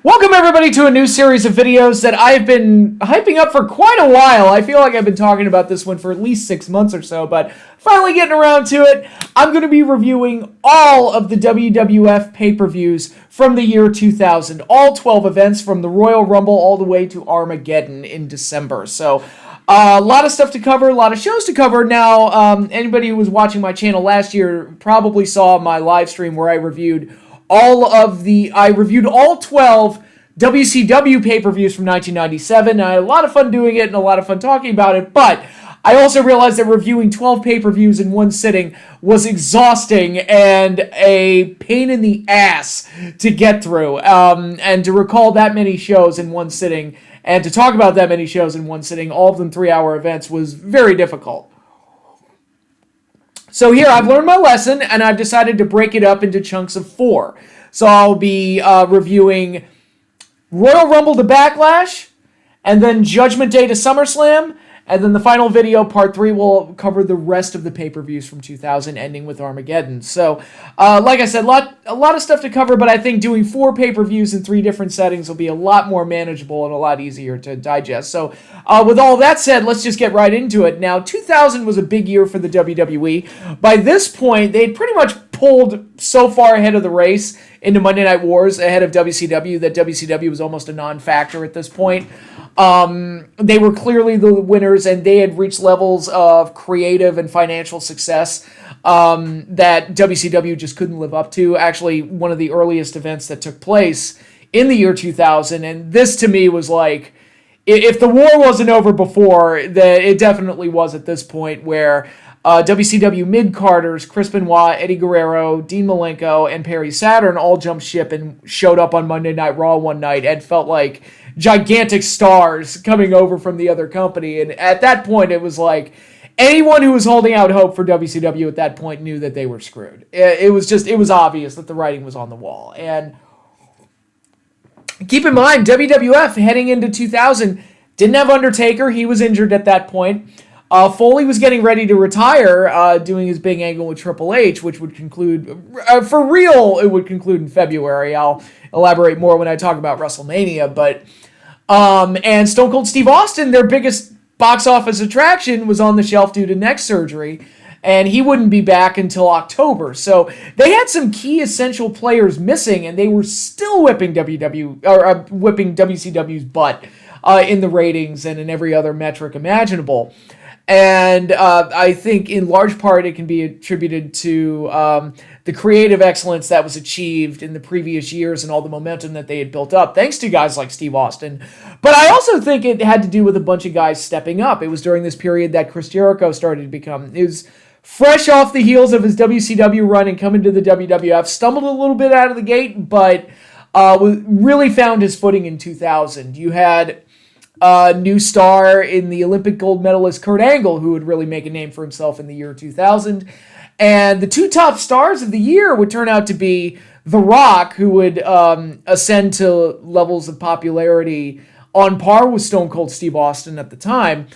Welcome everybody to a new series of videos that I've been hyping up for quite a while. I feel like I've been talking about this one for at least 6 months or so, but finally getting around to it. I'm going to be reviewing all of the WWF pay-per-views from the year 2000. All 12 events from the Royal Rumble all the way to Armageddon in December. So a lot of stuff to cover, a lot of shows to cover. Now, anybody who was watching my channel last year probably saw my live stream where I reviewed all 12 WCW pay-per-views from 1997. I had a lot of fun doing it and a lot of fun talking about it, but I also realized that reviewing 12 pay-per-views in one sitting was exhausting and a pain in the ass to get through. And to recall that many shows in one sitting and to talk about that many shows in one sitting, all of them 3-hour events, was very difficult. So here, I've learned my lesson, and I've decided to break it up into chunks of 4. So I'll be reviewing Royal Rumble to Backlash, and then Judgment Day to SummerSlam, and then the final video, part 3, will cover the rest of the pay-per-views from 2000, ending with Armageddon. So, like I said, a lot of stuff to cover, but I think doing 4 pay-per-views in 3 different settings will be a lot more manageable and a lot easier to digest. So, with all that said, let's just get right into it. Now, 2000 was a big year for the WWE. By this point, they'd pretty much pulled so far ahead of the race into Monday Night Wars ahead of WCW that WCW was almost a non-factor at this point. They were clearly the winners, and they had reached levels of creative and financial success that WCW just couldn't live up to. Actually, one of the earliest events that took place in the year 2000, and this to me was like, if the war wasn't over before, it definitely was at this point, where WCW mid-carders Chris Benoit, Eddie Guerrero, Dean Malenko, and Perry Saturn all jumped ship and showed up on Monday Night Raw one night and felt like gigantic stars coming over from the other company. And at that point, it was like anyone who was holding out hope for WCW at that point knew that they were screwed. It was obvious that the writing was on the wall. And keep in mind, WWF heading into 2000 didn't have Undertaker. He was injured at that point. Foley was getting ready to retire, doing his big angle with Triple H, which would conclude, for real, it would conclude in February. I'll elaborate more when I talk about WrestleMania. But and Stone Cold Steve Austin, their biggest box office attraction, was on the shelf due to neck surgery, and he wouldn't be back until October. So they had some key essential players missing, and they were still whipping WCW's butt in the ratings and in every other metric imaginable. And I think in large part it can be attributed to the creative excellence that was achieved in the previous years and all the momentum that they had built up, thanks to guys like Steve Austin. But I also think it had to do with a bunch of guys stepping up. It was during this period that Chris Jericho started to become... It was fresh off the heels of his WCW run and coming to the WWF, stumbled a little bit out of the gate, but really found his footing in 2000. You had... new star in the Olympic gold medalist Kurt Angle, who would really make a name for himself in the year 2000. And the 2 top stars of the year would turn out to be The Rock, who would ascend to levels of popularity on par with Stone Cold Steve Austin at the time,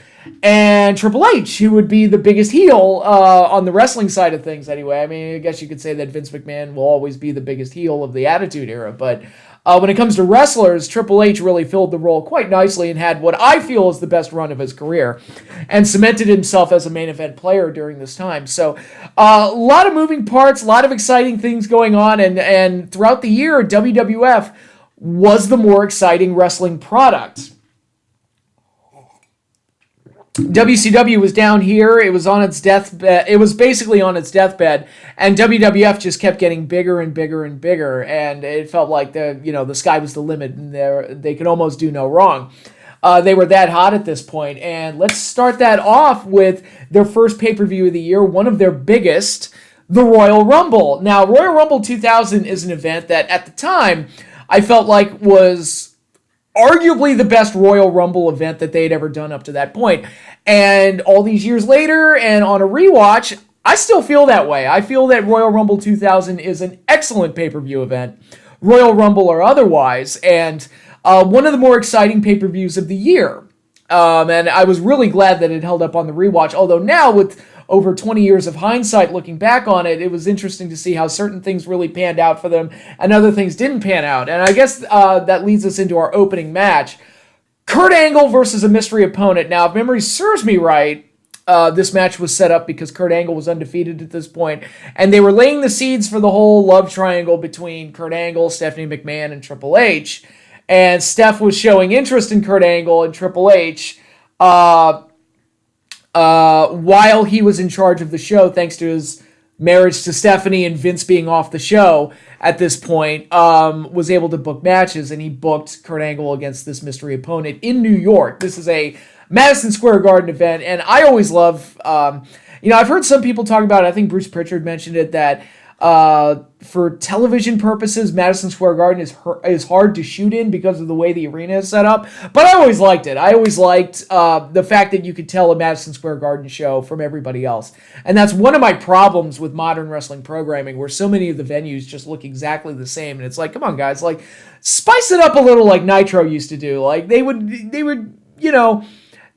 and Triple H, who would be the biggest heel on the wrestling side of things anyway. I mean, I guess you could say that Vince McMahon will always be the biggest heel of the Attitude Era, but when it comes to wrestlers, Triple H really filled the role quite nicely and had what I feel is the best run of his career and cemented himself as a main event player during this time. So a lot of moving parts, a lot of exciting things going on, and throughout the year, WWF was the more exciting wrestling product. WCW was down here. It was on its deathbed. It was basically on its deathbed, and WWF just kept getting bigger and bigger and bigger, and it felt like the sky was the limit, and they could almost do no wrong. They were that hot at this point, and let's start that off with their first pay-per-view of the year, one of their biggest, the Royal Rumble. Now, Royal Rumble 2000 is an event that, at the time, I felt like was arguably the best Royal Rumble event that they had ever done up to that point. And all these years later, and on a rewatch, I still feel that way. I feel that Royal Rumble 2000 is an excellent pay-per-view event, Royal Rumble or otherwise, and one of the more exciting pay-per-views of the year. And I was really glad that it held up on the rewatch, although now with over 20 years of hindsight looking back on it, it was interesting to see how certain things really panned out for them and other things didn't pan out. And I guess that leads us into our opening match. Kurt Angle versus a mystery opponent. Now, if memory serves me right, this match was set up because Kurt Angle was undefeated at this point, and they were laying the seeds for the whole love triangle between Kurt Angle, Stephanie McMahon, and Triple H. And Steph was showing interest in Kurt Angle and Triple H while he was in charge of the show, thanks to his marriage to Stephanie and Vince being off the show at this point, was able to book matches, and he booked Kurt Angle against this mystery opponent in New York. This is a Madison Square Garden event, and I always love, I've heard some people talk about it. I think Bruce Pritchard mentioned it, that for television purposes, Madison Square Garden is hard to shoot in because of the way the arena is set up. But I always liked it. I always liked the fact that you could tell a Madison Square Garden show from everybody else. And that's one of my problems with modern wrestling programming, where so many of the venues just look exactly the same. And it's like, come on, guys, like, spice it up a little like Nitro used to do. Like, they would,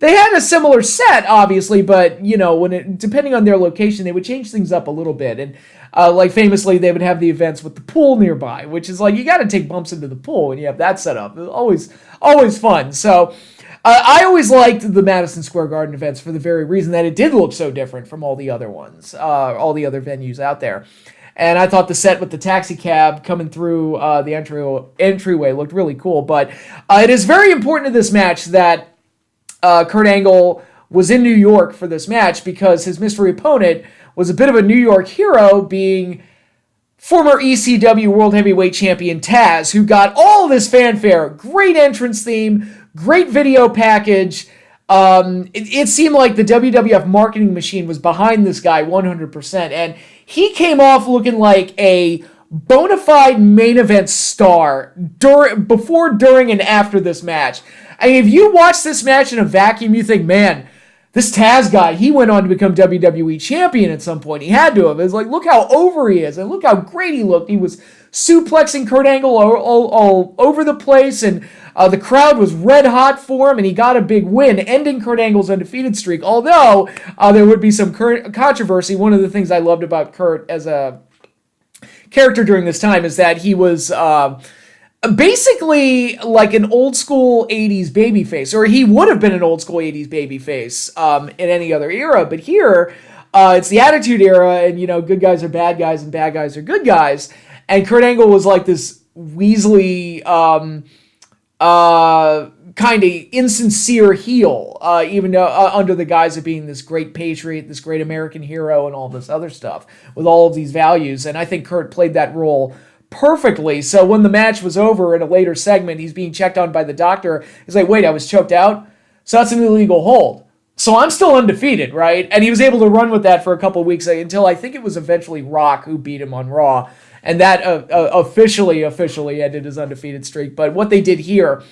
they had a similar set, obviously, but, depending on their location, they would change things up a little bit. And, like, famously, they would have the events with the pool nearby, which is like, you got to take bumps into the pool when you have that set up. It was always fun. So, I always liked the Madison Square Garden events for the very reason that it did look so different from all the other ones, all the other venues out there. And I thought the set with the taxi cab coming through the entryway looked really cool. But it is very important to this match that Kurt Angle was in New York for this match, because his mystery opponent was a bit of a New York hero, being former ECW World Heavyweight Champion Tazz, who got all this fanfare. Great entrance theme, great video package. It seemed like the WWF marketing machine was behind this guy 100%, and he came off looking like a bona fide main event star before, during, and after this match. I mean, if you watch this match in a vacuum, you think, man, this Tazz guy, he went on to become WWE champion at some point. He had to have. It's like, look how over he is, and look how great he looked. He was suplexing Kurt Angle all over the place, and the crowd was red hot for him, and he got a big win, ending Kurt Angle's undefeated streak. Although there would be some controversy. One of the things I loved about Kurt as a character during this time is that he was basically like an old school 80s babyface, or he would have been an old school 80s babyface in any other era. But here, it's the Attitude Era, and, good guys are bad guys and bad guys are good guys. And Kurt Angle was like this Weasley kind of insincere heel, even though, under the guise of being this great patriot, this great American hero, and all this other stuff with all of these values. And I think Kurt played that role perfectly. So when the match was over in a later segment, he's being checked on by the doctor. He's like, wait, I was choked out? So that's an illegal hold. So I'm still undefeated, right? And he was able to run with that for a couple of weeks until I think it was eventually Rock who beat him on Raw. And that officially ended his undefeated streak. But what they did here,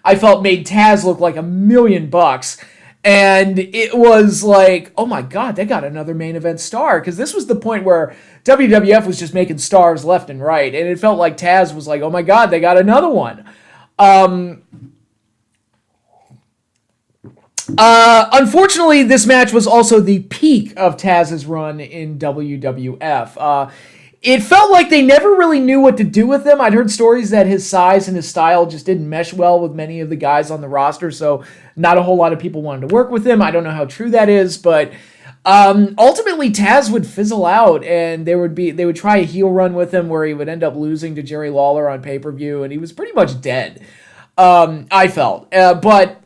I felt made Tazz look like $1 million. And it was like, oh my God, they got another main event star. Because this was the point where WWF was just making stars left and right. And it felt like Tazz was like, oh my God, they got another one. Unfortunately, this match was also the peak of Tazz's run in WWF. It felt like they never really knew what to do with him. I'd heard stories that his size and his style just didn't mesh well with many of the guys on the roster, so not a whole lot of people wanted to work with him. I don't know how true that is, but ultimately Tazz would fizzle out, and they would try a heel run with him where he would end up losing to Jerry Lawler on pay-per-view, and he was pretty much dead, I felt. But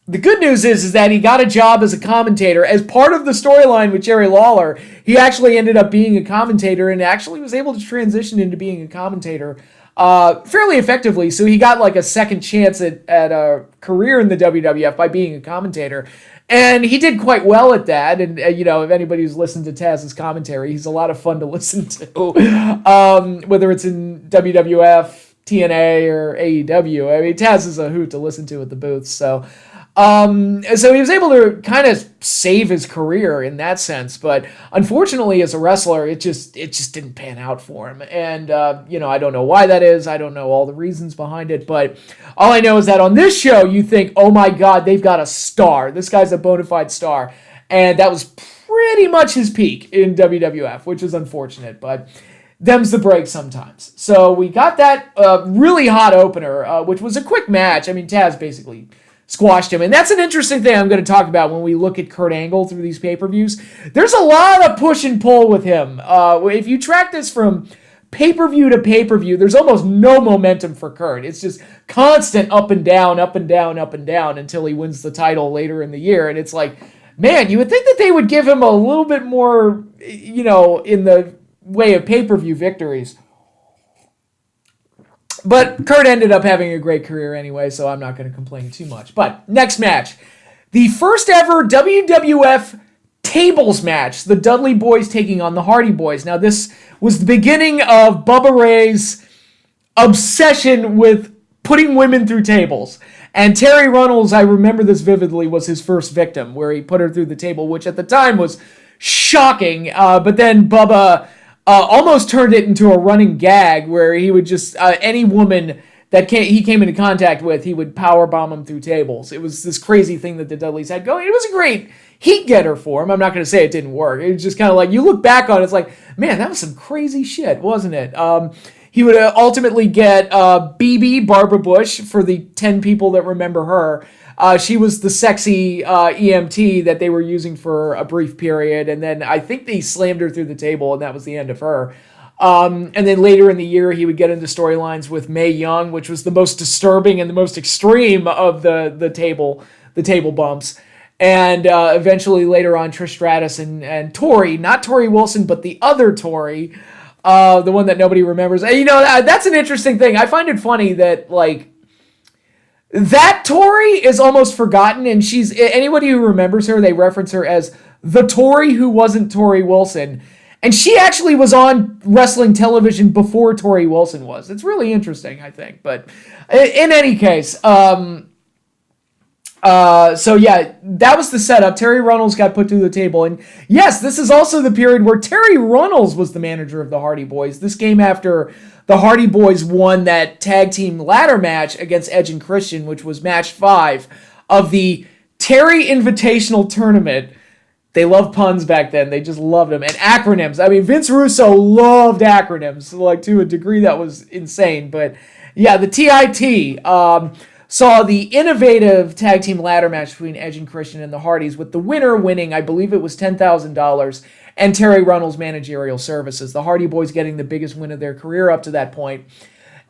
the good news is that he got a job as a commentator. As part of the storyline with Jerry Lawler, he actually ended up being a commentator and actually was able to transition into being a commentator fairly effectively. So he got like a second chance at a career in the WWF by being a commentator. And he did quite well at that. And, if anybody who's listened to Tazz's commentary, he's a lot of fun to listen to, whether it's in WWF, TNA, or AEW. I mean, Tazz is a hoot to listen to at the booth. So he was able to kind of save his career in that sense, but unfortunately as a wrestler, it just didn't pan out for him. And, I don't know why that is. I don't know all the reasons behind it, but all I know is that on this show, you think, oh my God, they've got a star. This guy's a bona fide star. And that was pretty much his peak in WWF, which is unfortunate, but them's the break sometimes. So we got that really hot opener, which was a quick match. I mean, Tazz basically squashed him. And that's an interesting thing I'm going to talk about when we look at Kurt Angle through these pay-per-views. There's a lot of push and pull with him. If you track this from pay-per-view to pay-per-view, there's almost no momentum for Kurt. It's just constant up and down, up and down, up and down until he wins the title later in the year. And it's like, man, you would think that they would give him a little bit more, in the way of pay-per-view victories. But Kurt ended up having a great career anyway, so I'm not going to complain too much. But next match, the first ever WWF Tables Match, the Dudley Boys taking on the Hardy Boys. Now, this was the beginning of Bubba Ray's obsession with putting women through tables. And Terry Reynolds, I remember this vividly, was his first victim, where he put her through the table, which at the time was shocking. But then Bubba almost turned it into a running gag where he would just, any woman that he came into contact with, he would powerbomb them through tables. It was this crazy thing that the Dudleys had going. It was a great heat getter for him. I'm not going to say it didn't work. It was just kind of like, you look back on it, it's like, man, that was some crazy shit, wasn't it? He would ultimately get BB, Barbara Bush, for the 10 people that remember her. She was the sexy EMT that they were using for a brief period, and then I think they slammed her through the table, and that was the end of her. And then later in the year, he would get into storylines with Mae Young, which was the most disturbing and the most extreme of the table bumps. And eventually later on, Trish Stratus and Torrey, not Torrey Wilson, but the other Torrey, the one that nobody remembers. That's an interesting thing. I find it funny that, that Torrey is almost forgotten, and she's, anybody who remembers her, they reference her as the Torrey who wasn't Torrey Wilson. And she actually was on wrestling television before Torrey Wilson was. It's really interesting, I think. But in any case, so yeah, that was the setup. Terry Reynolds got put through the table. And yes, this is also the period where Terry Reynolds was the manager of the Hardy Boys. This came after the Hardy Boys won that tag team ladder match against Edge and Christian, which was match 5 of the Terry Invitational Tournament. They loved puns back then. They just loved them. And acronyms. I mean, Vince Russo loved acronyms, to a degree that was insane. But yeah, the TIT saw the innovative tag team ladder match between Edge and Christian and the Hardys, with the winner winning, I believe it was $10,000, and Terry Reynolds' managerial services. The Hardy Boys getting the biggest win of their career up to that point.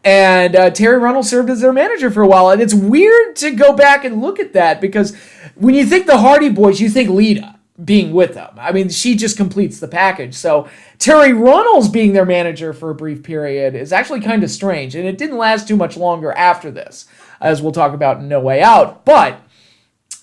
And Terry Reynolds served as their manager for a while. And it's weird to go back and look at that, because when you think the Hardy Boys, you think Lita being with them. I mean, she just completes the package. So Terry Reynolds being their manager for a brief period is actually kind of strange. And it didn't last too much longer after this, as we'll talk about in No Way Out. But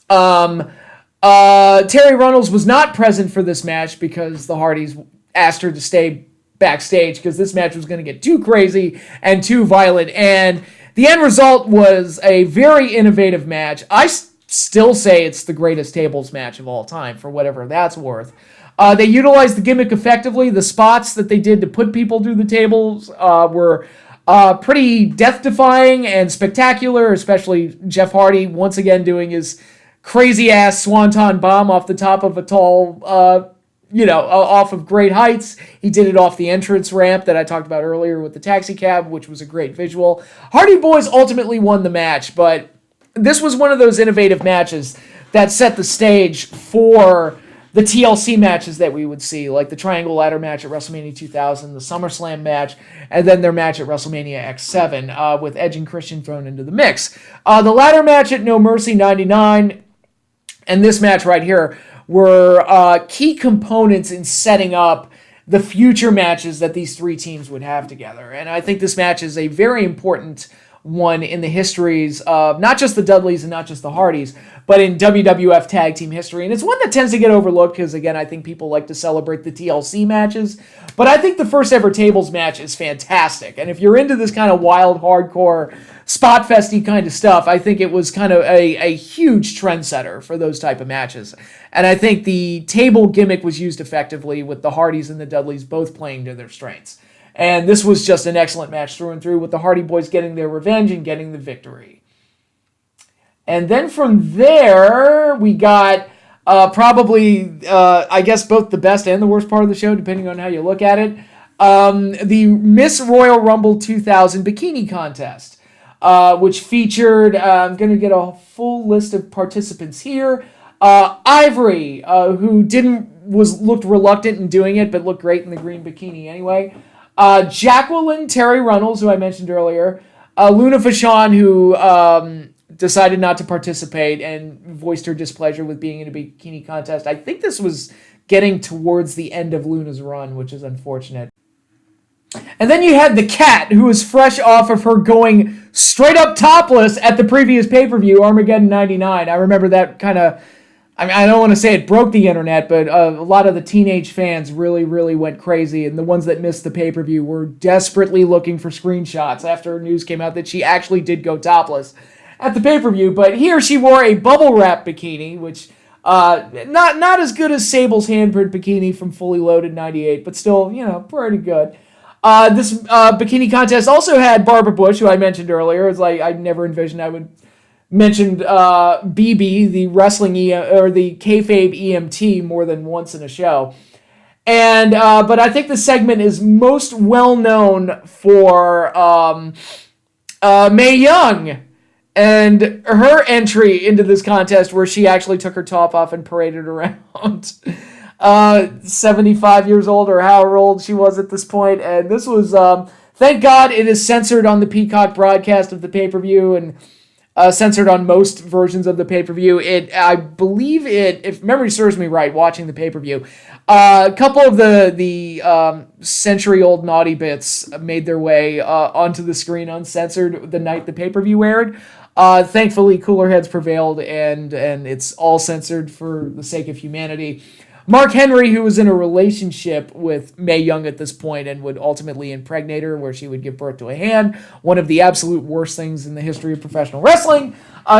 Terry Reynolds was not present for this match because the Hardys asked her to stay backstage because this match was going to get too crazy and too violent. And the end result was a very innovative match. I still say it's the greatest tables match of all time, for whatever that's worth. They utilized the gimmick effectively. The spots that they did to put people through the tables were pretty death-defying and spectacular, especially Jeff Hardy once again doing his crazy-ass swanton bomb off the top of a tall, off of great heights. He did it off the entrance ramp that I talked about earlier with the taxi cab, which was a great visual. Hardy Boys ultimately won the match, but this was one of those innovative matches that set the stage for the TLC matches that we would see, like the Triangle Ladder match at WrestleMania 2000, the SummerSlam match, and then their match at WrestleMania X7 with Edge and Christian thrown into the mix. The ladder match at No Mercy 99 and this match right here were key components in setting up the future matches that these three teams would have together. And I think this match is a very important one in the histories of not just the Dudleys and not just the Hardys, but in WWF tag team history. And it's one that tends to get overlooked because, again, I think people like to celebrate the TLC matches. But I think the first ever tables match is fantastic. And if you're into this kind of wild, hardcore, spot festy kind of stuff, I think it was kind of a huge trendsetter for those type of matches. And I think the table gimmick was used effectively with the Hardys and the Dudleys both playing to their strengths. And this was just an excellent match through and through, with the Hardy Boys getting their revenge and getting the victory. And then from there, we got Probably, I guess, both the best and the worst part of the show, depending on how you look at it. The Miss Royal Rumble 2000 Bikini Contest, which featured, I'm going to get a full list of participants here. Ivory, who looked reluctant in doing it, but looked great in the green bikini anyway. Jacqueline Terry Reynolds, who I mentioned earlier. Luna Vachon, who decided not to participate and voiced her displeasure with being in a bikini contest. I think this was getting towards the end of Luna's run, which is unfortunate. And then you had the Cat, who was fresh off of her going straight up topless at the previous pay-per-view, Armageddon 99. I remember that kind of, I don't want to say it broke the internet, but a lot of the teenage fans really, really went crazy, and the ones that missed the pay-per-view were desperately looking for screenshots after news came out that she actually did go topless at the pay-per-view. But here she wore a bubble wrap bikini, which not as good as Sable's handprint bikini from Fully Loaded 98, but still, pretty good. This bikini contest also had Barbara Bush, who I mentioned earlier. It's like I never envisioned I would mention BB, the wrestling or the kayfabe EMT, more than once in a show. And but I think the segment is most well known for Mae Young and her entry into this contest, where she actually took her top off and paraded around. 75 years old, or however old she was at this point. And this was, thank God it is censored on the Peacock broadcast of the pay-per-view, and censored on most versions of the pay-per-view. I believe if memory serves me right, watching the pay-per-view, a couple of the century-old naughty bits made their way onto the screen uncensored the night the pay-per-view aired. Thankfully, cooler heads prevailed, and it's all censored for the sake of humanity. Mark Henry, who was in a relationship with Mae Young at this point and would ultimately impregnate her, where she would give birth to a hand, one of the absolute worst things in the history of professional wrestling,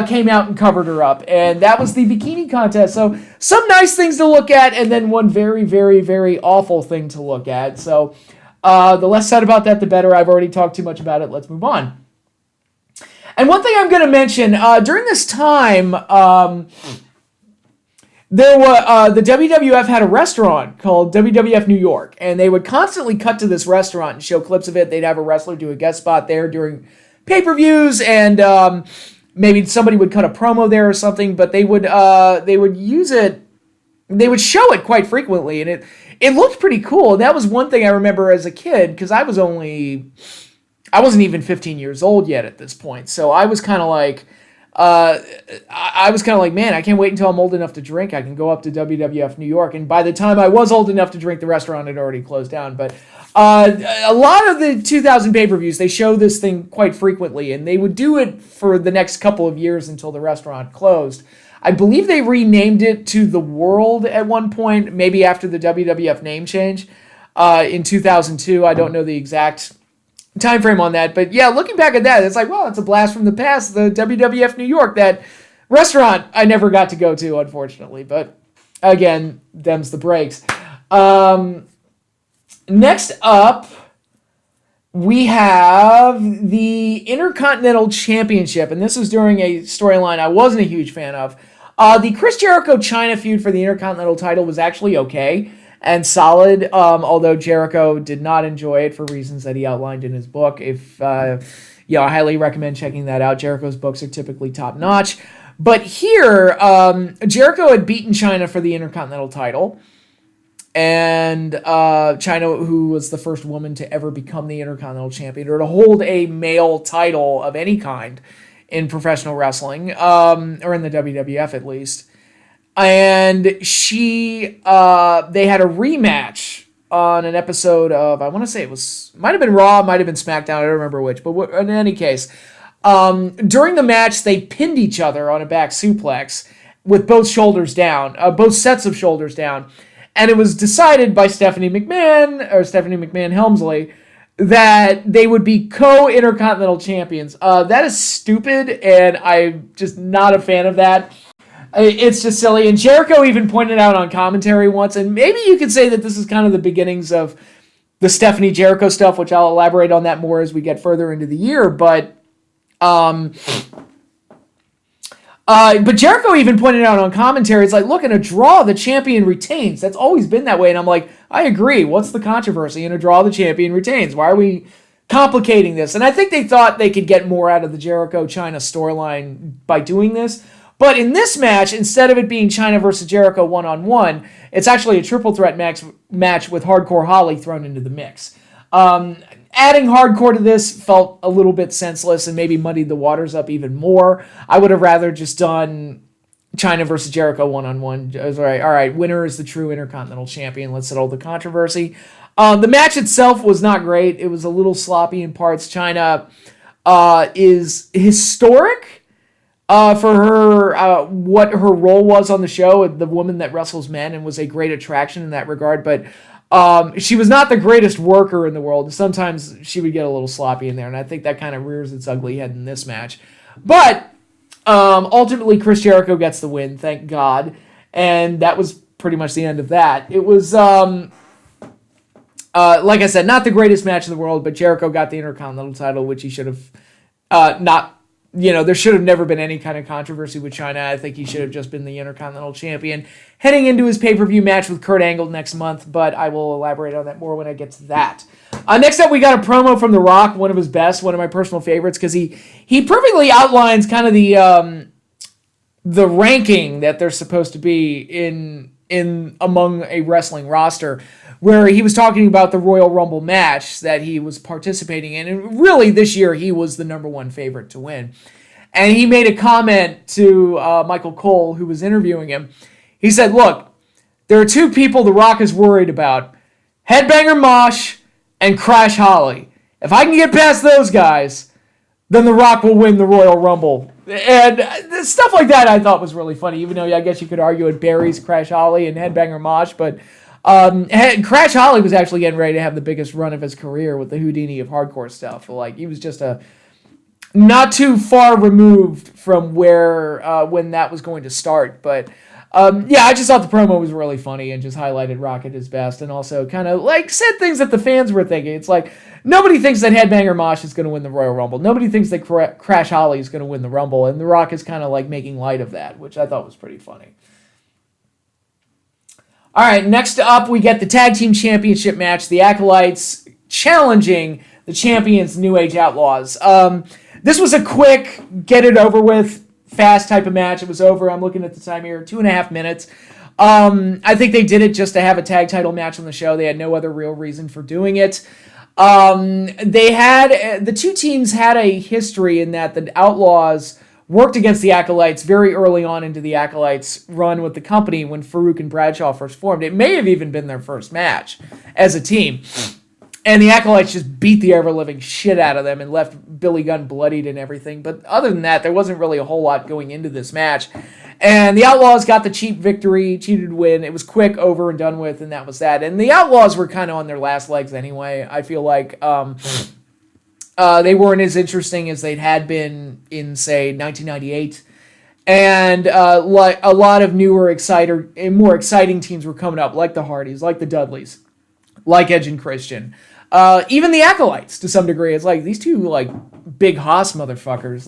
came out and covered her up. And that was the bikini contest. So some nice things to look at, and then one very, very, very awful thing to look at. So the less said about that, the better. I've already talked too much about it. Let's move on. And one thing I'm going to mention, during this time, the WWF had a restaurant called WWF New York, and they would constantly cut to this restaurant and show clips of it. They'd have a wrestler do a guest spot there during pay-per-views, and maybe somebody would cut a promo there or something, but they would use it, they would show it quite frequently, and it looked pretty cool. And that was one thing I remember as a kid, because I wasn't even 15 years old yet at this point, so I was kind of like, man, I can't wait until I'm old enough to drink. I can go up to WWF New York. And by the time I was old enough to drink, the restaurant had already closed down. But a lot of the 2000 pay-per-views, they show this thing quite frequently. And they would do it for the next couple of years until the restaurant closed. I believe they renamed it to The World at one point, maybe after the WWF name change in 2002. I don't know the exact time frame on that, but yeah, looking back at that, it's like, well, it's a blast from the past. The WWF New York, that restaurant I never got to go to, unfortunately, but again, them's the breaks. Next up, we have the Intercontinental Championship, and this was during a storyline I wasn't a huge fan of. The Chris Jericho-Chyna feud for the Intercontinental title was actually okay and solid, although Jericho did not enjoy it for reasons that he outlined in his book. I highly recommend checking that out. Jericho's books are typically top-notch. But here, Jericho had beaten Chyna for the Intercontinental title, and Chyna, who was the first woman to ever become the Intercontinental Champion, or to hold a male title of any kind in professional wrestling, or in the WWF at least. And they had a rematch on an episode of, I want to say might have been Raw, might have been SmackDown, I don't remember which, but in any case, during the match, they pinned each other on a back suplex with both shoulders down, both sets of shoulders down, and it was decided by Stephanie McMahon Helmsley, that they would be co-Intercontinental Champions. That is stupid, and I'm just not a fan of that. It's just silly. And Jericho even pointed out on commentary once, and maybe you could say that this is kind of the beginnings of the Stephanie Jericho stuff, which I'll elaborate on that more as we get further into the year. But But Jericho even pointed out on commentary, it's like, look, in a draw, the champion retains. That's always been that way. And I'm like, I agree. What's the controversy? In a draw, the champion retains. Why are we complicating this? And I think they thought they could get more out of the Jericho-Chyna storyline by doing this. But in this match, instead of it being Chyna versus Jericho one-on-one, it's actually a triple threat match with Hardcore Holly thrown into the mix. Adding Hardcore to this felt a little bit senseless and maybe muddied the waters up even more. I would have rather just done Chyna versus Jericho one-on-one. All right, winner is the true Intercontinental Champion. Let's settle the controversy. The match itself was not great. It was a little sloppy in parts. Chyna is historic for her what her role was on the show, the woman that wrestles men, and was a great attraction in that regard. But she was not the greatest worker in the world. Sometimes she would get a little sloppy in there, and I think that kind of rears its ugly head in this match. But ultimately, Chris Jericho gets the win, thank God, and that was pretty much the end of that. It was, like I said, not the greatest match in the world, but Jericho got the Intercontinental title, which he should have not. There should have never been any kind of controversy with Chyna. I think he should have just been the Intercontinental Champion heading into his pay-per-view match with Kurt Angle next month, but I will elaborate on that more when I get to that. Next up, we got a promo from The Rock, one of his best, one of my personal favorites, because he perfectly outlines kind of the ranking that they're supposed to be in among a wrestling roster, where he was talking about the Royal Rumble match that he was participating in. And really, this year, he was the number one favorite to win. And he made a comment to Michael Cole, who was interviewing him. He said, look, there are two people The Rock is worried about. Headbanger Mosh and Crash Holly. If I can get past those guys, then The Rock will win the Royal Rumble. And stuff like that I thought was really funny, even though I guess you could argue it buries Crash Holly and Headbanger Mosh, but Crash Holly was actually getting ready to have the biggest run of his career with the Houdini of hardcore stuff. Like, he was just not too far removed from where when that was going to start. But I just thought the promo was really funny and just highlighted Rock at his best, and also kind of said things that the fans were thinking. It's like, nobody thinks that Headbanger Mosh is going to win the Royal Rumble. Nobody thinks that Crash Holly is going to win the Rumble, and The Rock is kind of making light of that, which I thought was pretty funny. All right, next up, we get the Tag Team Championship match. The Acolytes challenging the champions, New Age Outlaws. This was a quick, get it over with, fast type of match. It was over. I'm looking at the time here, 2.5 minutes. I think they did it just to have a tag title match on the show. They had no other real reason for doing it. The two teams had a history in that the Outlaws worked against the Acolytes very early on into the Acolytes' run with the company when Farouk and Bradshaw first formed. It may have even been their first match as a team. And the Acolytes just beat the ever-living shit out of them and left Billy Gunn bloodied and everything. But other than that, there wasn't really a whole lot going into this match. And the Outlaws got the cheap victory, cheated win. It was quick, over, and done with, and that was that. And the Outlaws were kind of on their last legs anyway. I feel like they weren't as interesting as they'd had been in, say, 1998. And a lot of newer, more exciting teams were coming up, like the Hardys, like the Dudleys, like Edge and Christian. Even the Acolytes, to some degree. It's like, these two, big hoss motherfuckers,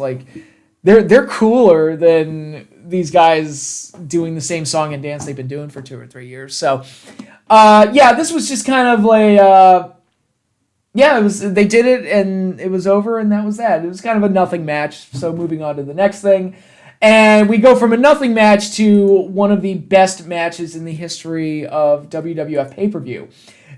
they're cooler than these guys doing the same song and dance they've been doing for 2 or 3 years. So, this was just kind of they did it, and it was over, and that was that. It was kind of a nothing match, so moving on to the next thing. And we go from a nothing match to one of the best matches in the history of WWF pay-per-view.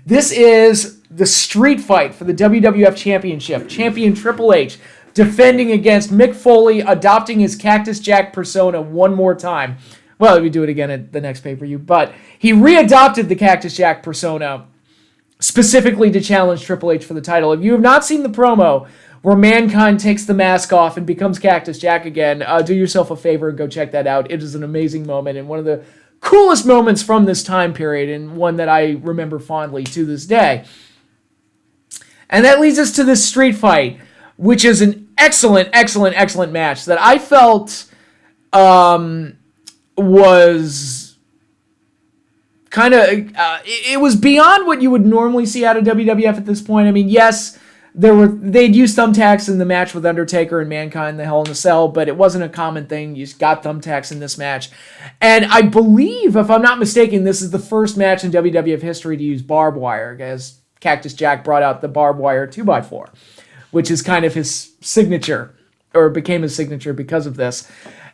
This is the street fight for the WWF Championship. Champion Triple H defending against Mick Foley, adopting his Cactus Jack persona one more time. Well, we do it again at the next pay-per-view, but he readopted the Cactus Jack persona specifically to challenge Triple H for the title. If you have not seen the promo where Mankind takes the mask off and becomes Cactus Jack again, do yourself a favor and go check that out. It is an amazing moment and one of the coolest moments from this time period, and one that I remember fondly to this day. And that leads us to this street fight, which is an excellent match that I felt was kind of, it was beyond what you would normally see out of WWF at this point. I mean, yes, they'd used thumbtacks in the match with Undertaker and Mankind, the Hell in a Cell, but it wasn't a common thing. You just got thumbtacks in this match. And I believe, if I'm not mistaken, this is the first match in WWF history to use barbed wire, as Cactus Jack brought out the barbed wire 2x4, which is kind of his signature, or became his signature because of this.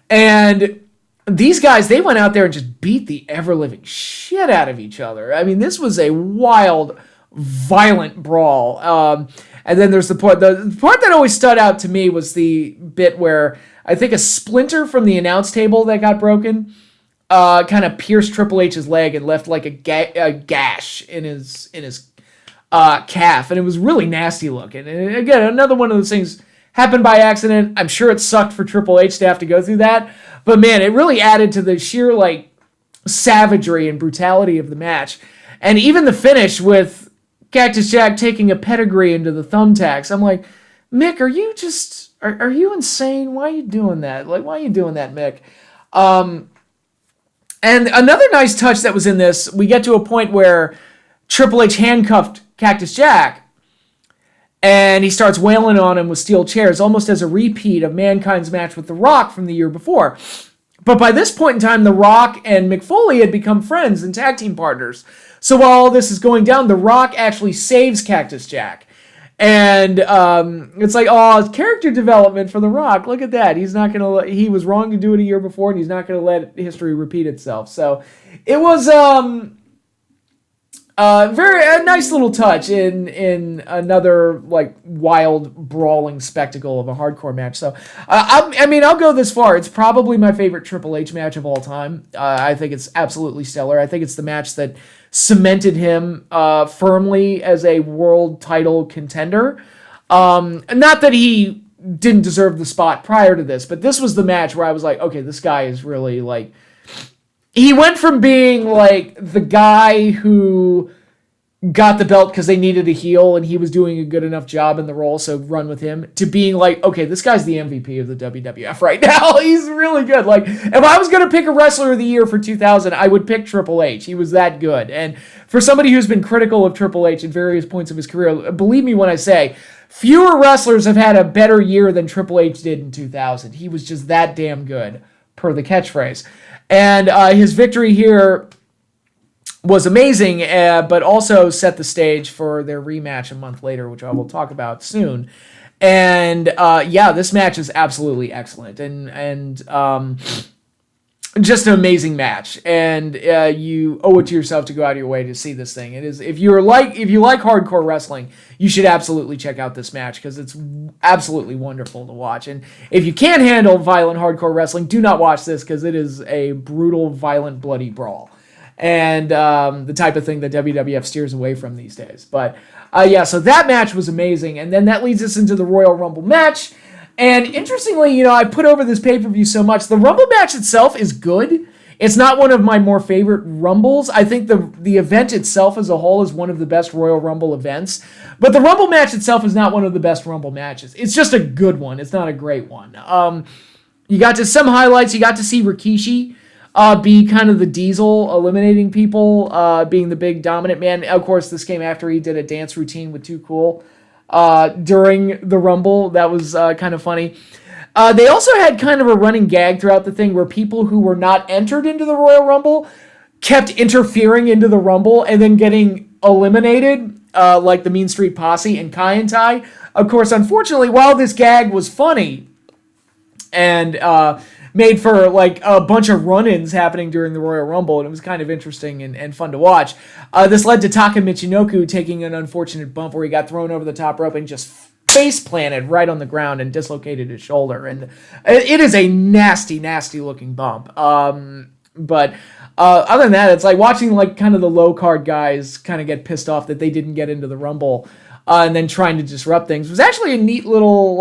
And these guys, they went out there and just beat the ever-living shit out of each other. I mean, this was a wild, violent brawl. And then there's the part that always stood out to me was the bit where I think a splinter from the announce table that got broken kind of pierced Triple H's leg and left like a gash in his calf, and it was really nasty looking. And again, another one of those things happened by accident. I'm sure it sucked for Triple H to have to go through that, but man, it really added to the sheer like savagery and brutality of the match. And even the finish with Cactus Jack taking a pedigree into the thumbtacks. I'm like, Mick, are you insane? Why are you doing that? Like, why are you doing that, Mick? And another nice touch that was in this, we get to a point where Triple H handcuffed Cactus Jack, and he starts wailing on him with steel chairs, almost as a repeat of Mankind's match with The Rock from the year before. But by this point in time, The Rock and Mick Foley had become friends and tag team partners. So while all this is going down, The Rock actually saves Cactus Jack. And it's like, oh, character development for The Rock. Look at that. He's not going to he was wrong to do it a year before, and he's not going to let history repeat itself. So it was a nice little touch in another like wild brawling spectacle of a hardcore match. So I'll go this far. It's probably my favorite Triple H match of all time. I think it's absolutely stellar. I think it's the match that cemented him firmly as a world title contender. Not that he didn't deserve the spot prior to this, but this was the match where I was like, okay, this guy is really like, he went from being like the guy who got the belt because they needed a heel and he was doing a good enough job in the role, so run with him, to being like, okay, this guy's the MVP of the WWF right now. He's really good. Like, if I was going to pick a wrestler of the year for 2000, I would pick Triple H. He was that good. And for somebody who's been critical of Triple H at various points of his career, believe me when I say, fewer wrestlers have had a better year than Triple H did in 2000. He was just that damn good, per the catchphrase. And his victory here was amazing, but also set the stage for their rematch a month later, which I will talk about soon. And this match is absolutely excellent, and just an amazing match. And you owe it to yourself to go out of your way to see this thing. It is, if you like hardcore wrestling, you should absolutely check out this match because it's absolutely wonderful to watch. And if you can't handle violent hardcore wrestling, do not watch this because it is a brutal, violent, bloody brawl. And the type of thing that WWF steers away from these days. But so that match was amazing. And then that leads us into the Royal Rumble match. And interestingly, I put over this pay-per-view so much. The Rumble match itself is good. It's not one of my more favorite Rumbles. I think the event itself as a whole is one of the best Royal Rumble events. But the Rumble match itself is not one of the best Rumble matches. It's just a good one. It's not a great one. You got to some highlights. You got to see Rikishi be kind of the Diesel, eliminating people, being the big dominant man. Of course, this came after he did a dance routine with Too Cool during the Rumble. That was kind of funny. They also had kind of a running gag throughout the thing where people who were not entered into the Royal Rumble kept interfering into the Rumble and then getting eliminated, like the Mean Street Posse and Kai and Tai. Of course, unfortunately, while this gag was funny and made for like a bunch of run-ins happening during the Royal Rumble, and it was kind of interesting and fun to watch. This led to Taka Michinoku taking an unfortunate bump where he got thrown over the top rope and just face planted right on the ground and dislocated his shoulder. And it is a nasty, nasty looking bump. But other than that, it's like watching like kind of the low card guys kind of get pissed off that they didn't get into the Rumble and then trying to disrupt things. It was actually a neat little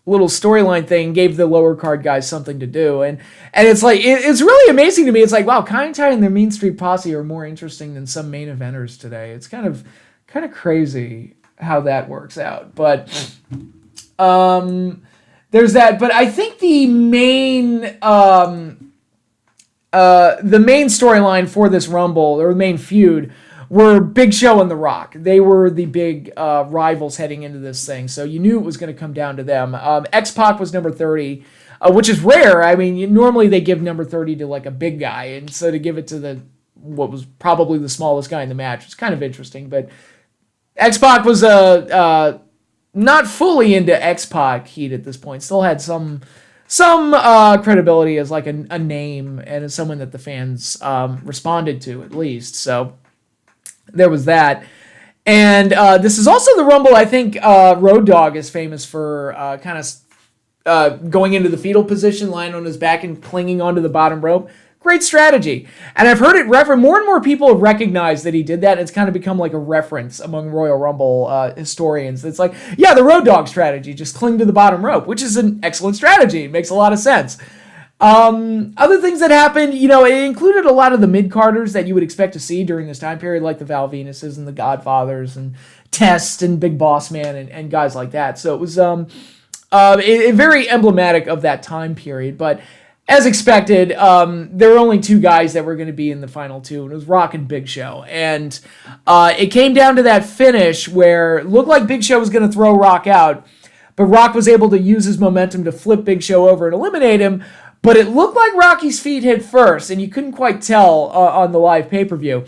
storyline thing, gave the lower card guys something to do. And it's like, it's really amazing to me. It's like, wow, Kai and Tai and their Mean Street Posse are more interesting than some main eventers today. It's kind of crazy how that works out. But there's that. But I think the main storyline for this Rumble, or the main feud, were Big Show and The Rock. They were the big rivals heading into this thing, so you knew it was going to come down to them. X-Pock was number 30, which is rare. I mean, normally they give number 30 to like a big guy, and so to give it to what was probably the smallest guy in the match was kind of interesting. But X-Pock was not fully into X-Pock heat at this point. Still had some credibility as like a name and as someone that the fans responded to at least. So there was that. And this is also the Rumble. I think Road Dogg is famous for kind of going into the fetal position, lying on his back and clinging onto the bottom rope. Great strategy. And I've heard it more and more people have recognized that he did that. And it's kind of become like a reference among Royal Rumble historians. It's like, yeah, the Road Dogg strategy, just cling to the bottom rope, which is an excellent strategy. It makes a lot of sense. Other things that happened, it included a lot of the mid-carders that you would expect to see during this time period, like the Val Venuses and the Godfathers and Test and Big Boss Man and guys like that. So it was very emblematic of that time period. But as expected, there were only two guys that were going to be in the final two, and it was Rock and Big Show. And it came down to that finish where it looked like Big Show was going to throw Rock out, but Rock was able to use his momentum to flip Big Show over and eliminate him. But it looked like Rocky's feet hit first, and you couldn't quite tell on the live pay-per-view.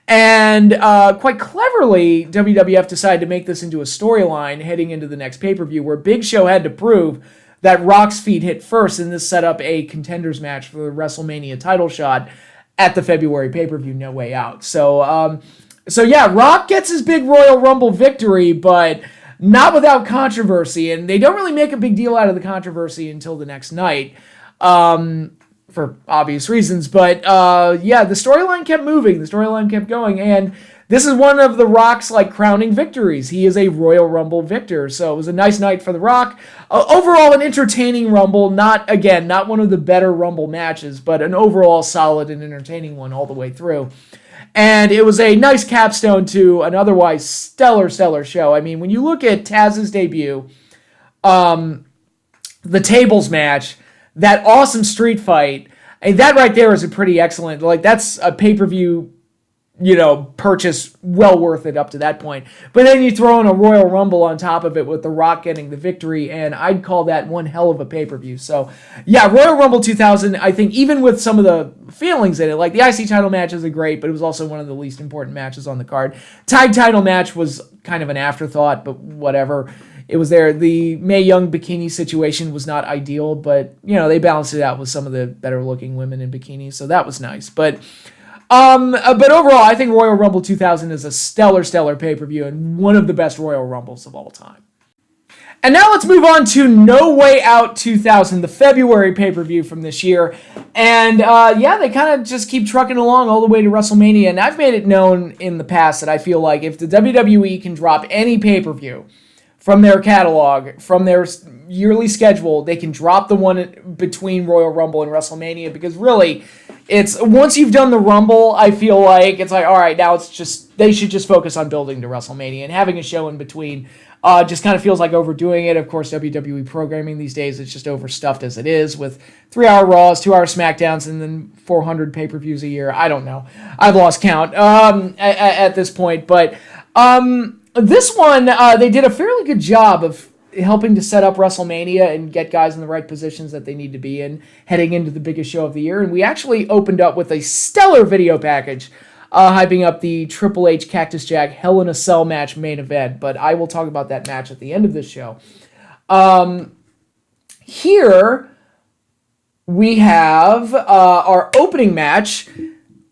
And quite cleverly, WWF decided to make this into a storyline heading into the next pay-per-view where Big Show had to prove that Rock's feet hit first, and this set up a contenders match for the WrestleMania title shot at the February pay-per-view No Way Out. So yeah, Rock gets his big Royal Rumble victory, but not without controversy, and they don't really make a big deal out of the controversy until the next night, for obvious reasons. But yeah, the storyline kept moving, the storyline kept going, and this is one of The Rock's crowning victories. He is a Royal Rumble victor, so it was a nice night for The Rock. Overall, an entertaining Rumble. Not one of the better Rumble matches, but an overall solid and entertaining one all the way through. And it was a nice capstone to an otherwise stellar show. I mean, when you look at Tazz's debut, the tables match, that awesome street fight, and that right there is a pretty excellent, that's a pay-per-view purchase well worth it up to that point. But then you throw in a Royal Rumble on top of it with The Rock getting the victory, and I'd call that one hell of a pay-per-view. So, yeah, Royal Rumble 2000, I think even with some of the feelings in it, the IC title match is great, but it was also one of the least important matches on the card. Tag title match was kind of an afterthought, but whatever. It was there. The Mae Young bikini situation was not ideal, but, they balanced it out with some of the better-looking women in bikinis, so that was nice. But overall, I think Royal Rumble 2000 is a stellar pay-per-view and one of the best Royal Rumbles of all time. And now let's move on to No Way Out 2000, the February pay-per-view from this year. And they kind of just keep trucking along all the way to WrestleMania. And I've made it known in the past that I feel like if the WWE can drop any pay-per-view from their catalog, from their yearly schedule, they can drop the one between Royal Rumble and WrestleMania, because really, it's once you've done the Rumble, I feel like it's all right, now it's just they should just focus on building to WrestleMania, and having a show in between just kind of feels like overdoing it. Of course, WWE programming these days is just overstuffed as it is, with 3-hour Raws, 2-hour SmackDowns, and then 400 pay-per-views a year. I don't know. I've lost count at this point, but this one, they did a fairly good job of helping to set up WrestleMania and get guys in the right positions that they need to be in heading into the biggest show of the year. And we actually opened up with a stellar video package hyping up the Triple H Cactus Jack Hell in a Cell match main event. But I will talk about that match at the end of this show. Here we have our opening match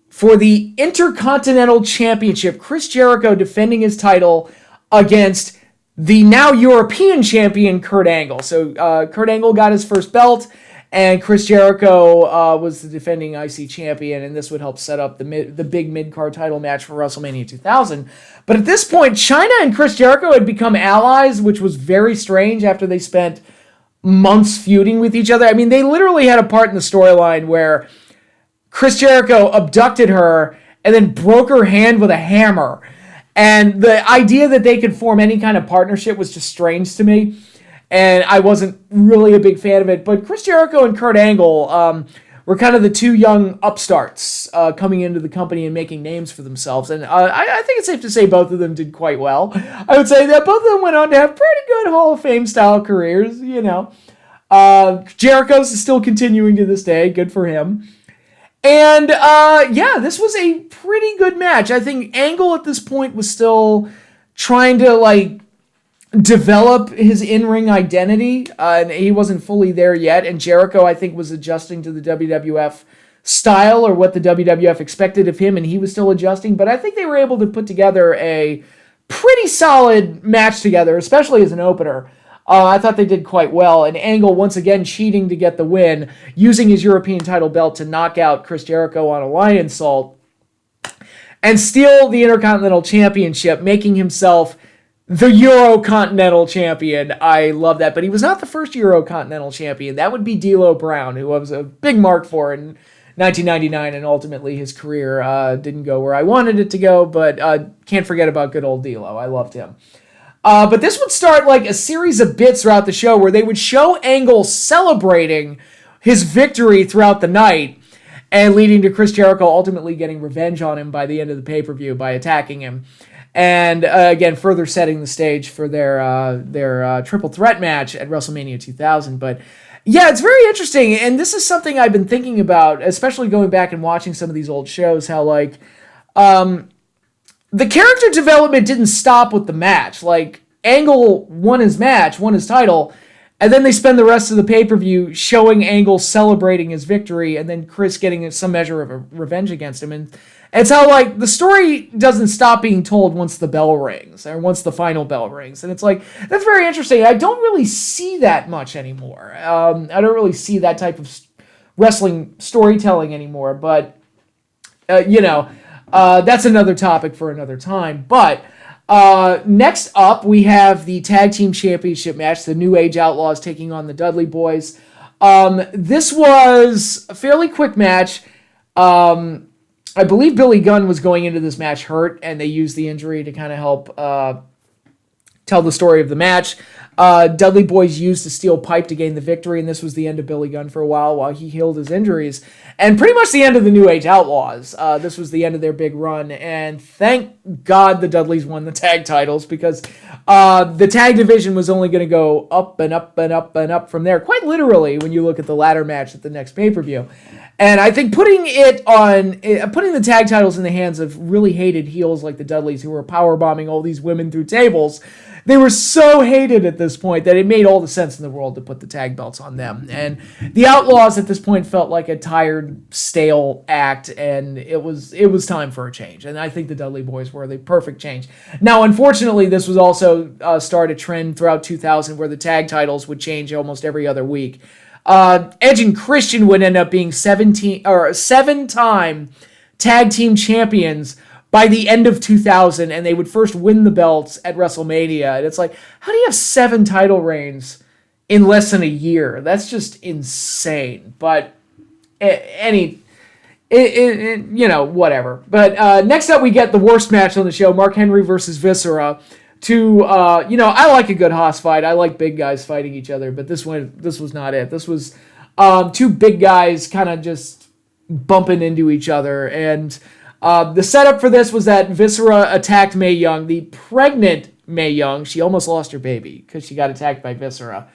for the Intercontinental Championship. Chris Jericho defending his title against the now European champion, Kurt Angle. So Kurt Angle got his first belt, and Chris Jericho was the defending IC champion, and this would help set up the big mid-card title match for WrestleMania 2000. But at this point, Chyna and Chris Jericho had become allies, which was very strange after they spent months feuding with each other. I mean, they literally had a part in the storyline where Chris Jericho abducted her and then broke her hand with a hammer. And the idea that they could form any kind of partnership was just strange to me. And I wasn't really a big fan of it. But Chris Jericho and Kurt Angle were kind of the two young upstarts coming into the company and making names for themselves. And I think it's safe to say both of them did quite well. I would say that both of them went on to have pretty good Hall of Fame style careers, you know. Jericho's still continuing to this day. Good for him. And yeah, this was a pretty good match. I think Angle at this point was still trying to like develop his in-ring identity, and he wasn't fully there yet. And Jericho, I think, was adjusting to the WWF style or what the WWF expected of him, and he was still adjusting. But I think they were able to put together a pretty solid match together, especially as an opener. I thought they did quite well. And Angle, once again, cheating to get the win, using his European title belt to knock out Chris Jericho on a lion salt, and steal the Intercontinental Championship, making himself the Eurocontinental Champion. I love that. But he was not the first Eurocontinental Champion. That would be D'Lo Brown, who I was a big mark for in 1999, and ultimately his career didn't go where I wanted it to go, but can't forget about good old D'Lo. I loved him. But this would start like a series of bits throughout the show where they would show Angle celebrating his victory throughout the night, and leading to Chris Jericho ultimately getting revenge on him by the end of the pay-per-view by attacking him. And again, further setting the stage for their triple threat match at WrestleMania 2000. But yeah, it's very interesting. And this is something I've been thinking about, especially going back and watching some of these old shows, how like the character development didn't stop with the match. Like, Angle won his match, won his title, and then they spend the rest of the pay-per-view showing Angle celebrating his victory, and then Chris getting some measure of a revenge against him. And it's how, like, the story doesn't stop being told once the bell rings, or once the final bell rings. And it's like, that's very interesting. I don't really see that much anymore. I don't really see that type of wrestling storytelling anymore, but, you know, that's another topic for another time. But next up, we have the Tag Team Championship match, the New Age Outlaws taking on the Dudley Boys. This was a fairly quick match. I believe Billy Gunn was going into this match hurt, and they used the injury to kind of help tell the story of the match. Dudley Boys used a steel pipe to gain the victory, and this was the end of Billy Gunn for a while he healed his injuries. And pretty much the end of the New Age Outlaws. This was the end of their big run, and thank God the Dudleys won the tag titles, because the tag division was only going to go up and up and up and up from there, quite literally, when you look at the ladder match at the next pay-per-view. And I think putting the tag titles in the hands of really hated heels like the Dudleys, who were powerbombing all these women through tables, they were so hated at this point that it made all the sense in the world to put the tag belts on them. And the Outlaws at this point felt like a tired, stale act, and it was time for a change. And I think the Dudley Boys were the perfect change. Now, unfortunately, this was also start a trend throughout 2000 where the tag titles would change almost every other week. Edge and Christian would end up being 7-time tag team champions by the end of 2000, and they would first win the belts at WrestleMania. And it's like, how do you have 7 title reigns in less than a year? That's just insane. But you know, whatever. But next up, we get the worst match on the show: Mark Henry versus Viscera. I like a good hoss fight. I like big guys fighting each other, but this was not it. This was two big guys kind of just bumping into each other. And the setup for this was that Viscera attacked Mae Young, the pregnant Mae Young. She almost lost her baby because she got attacked by Viscera.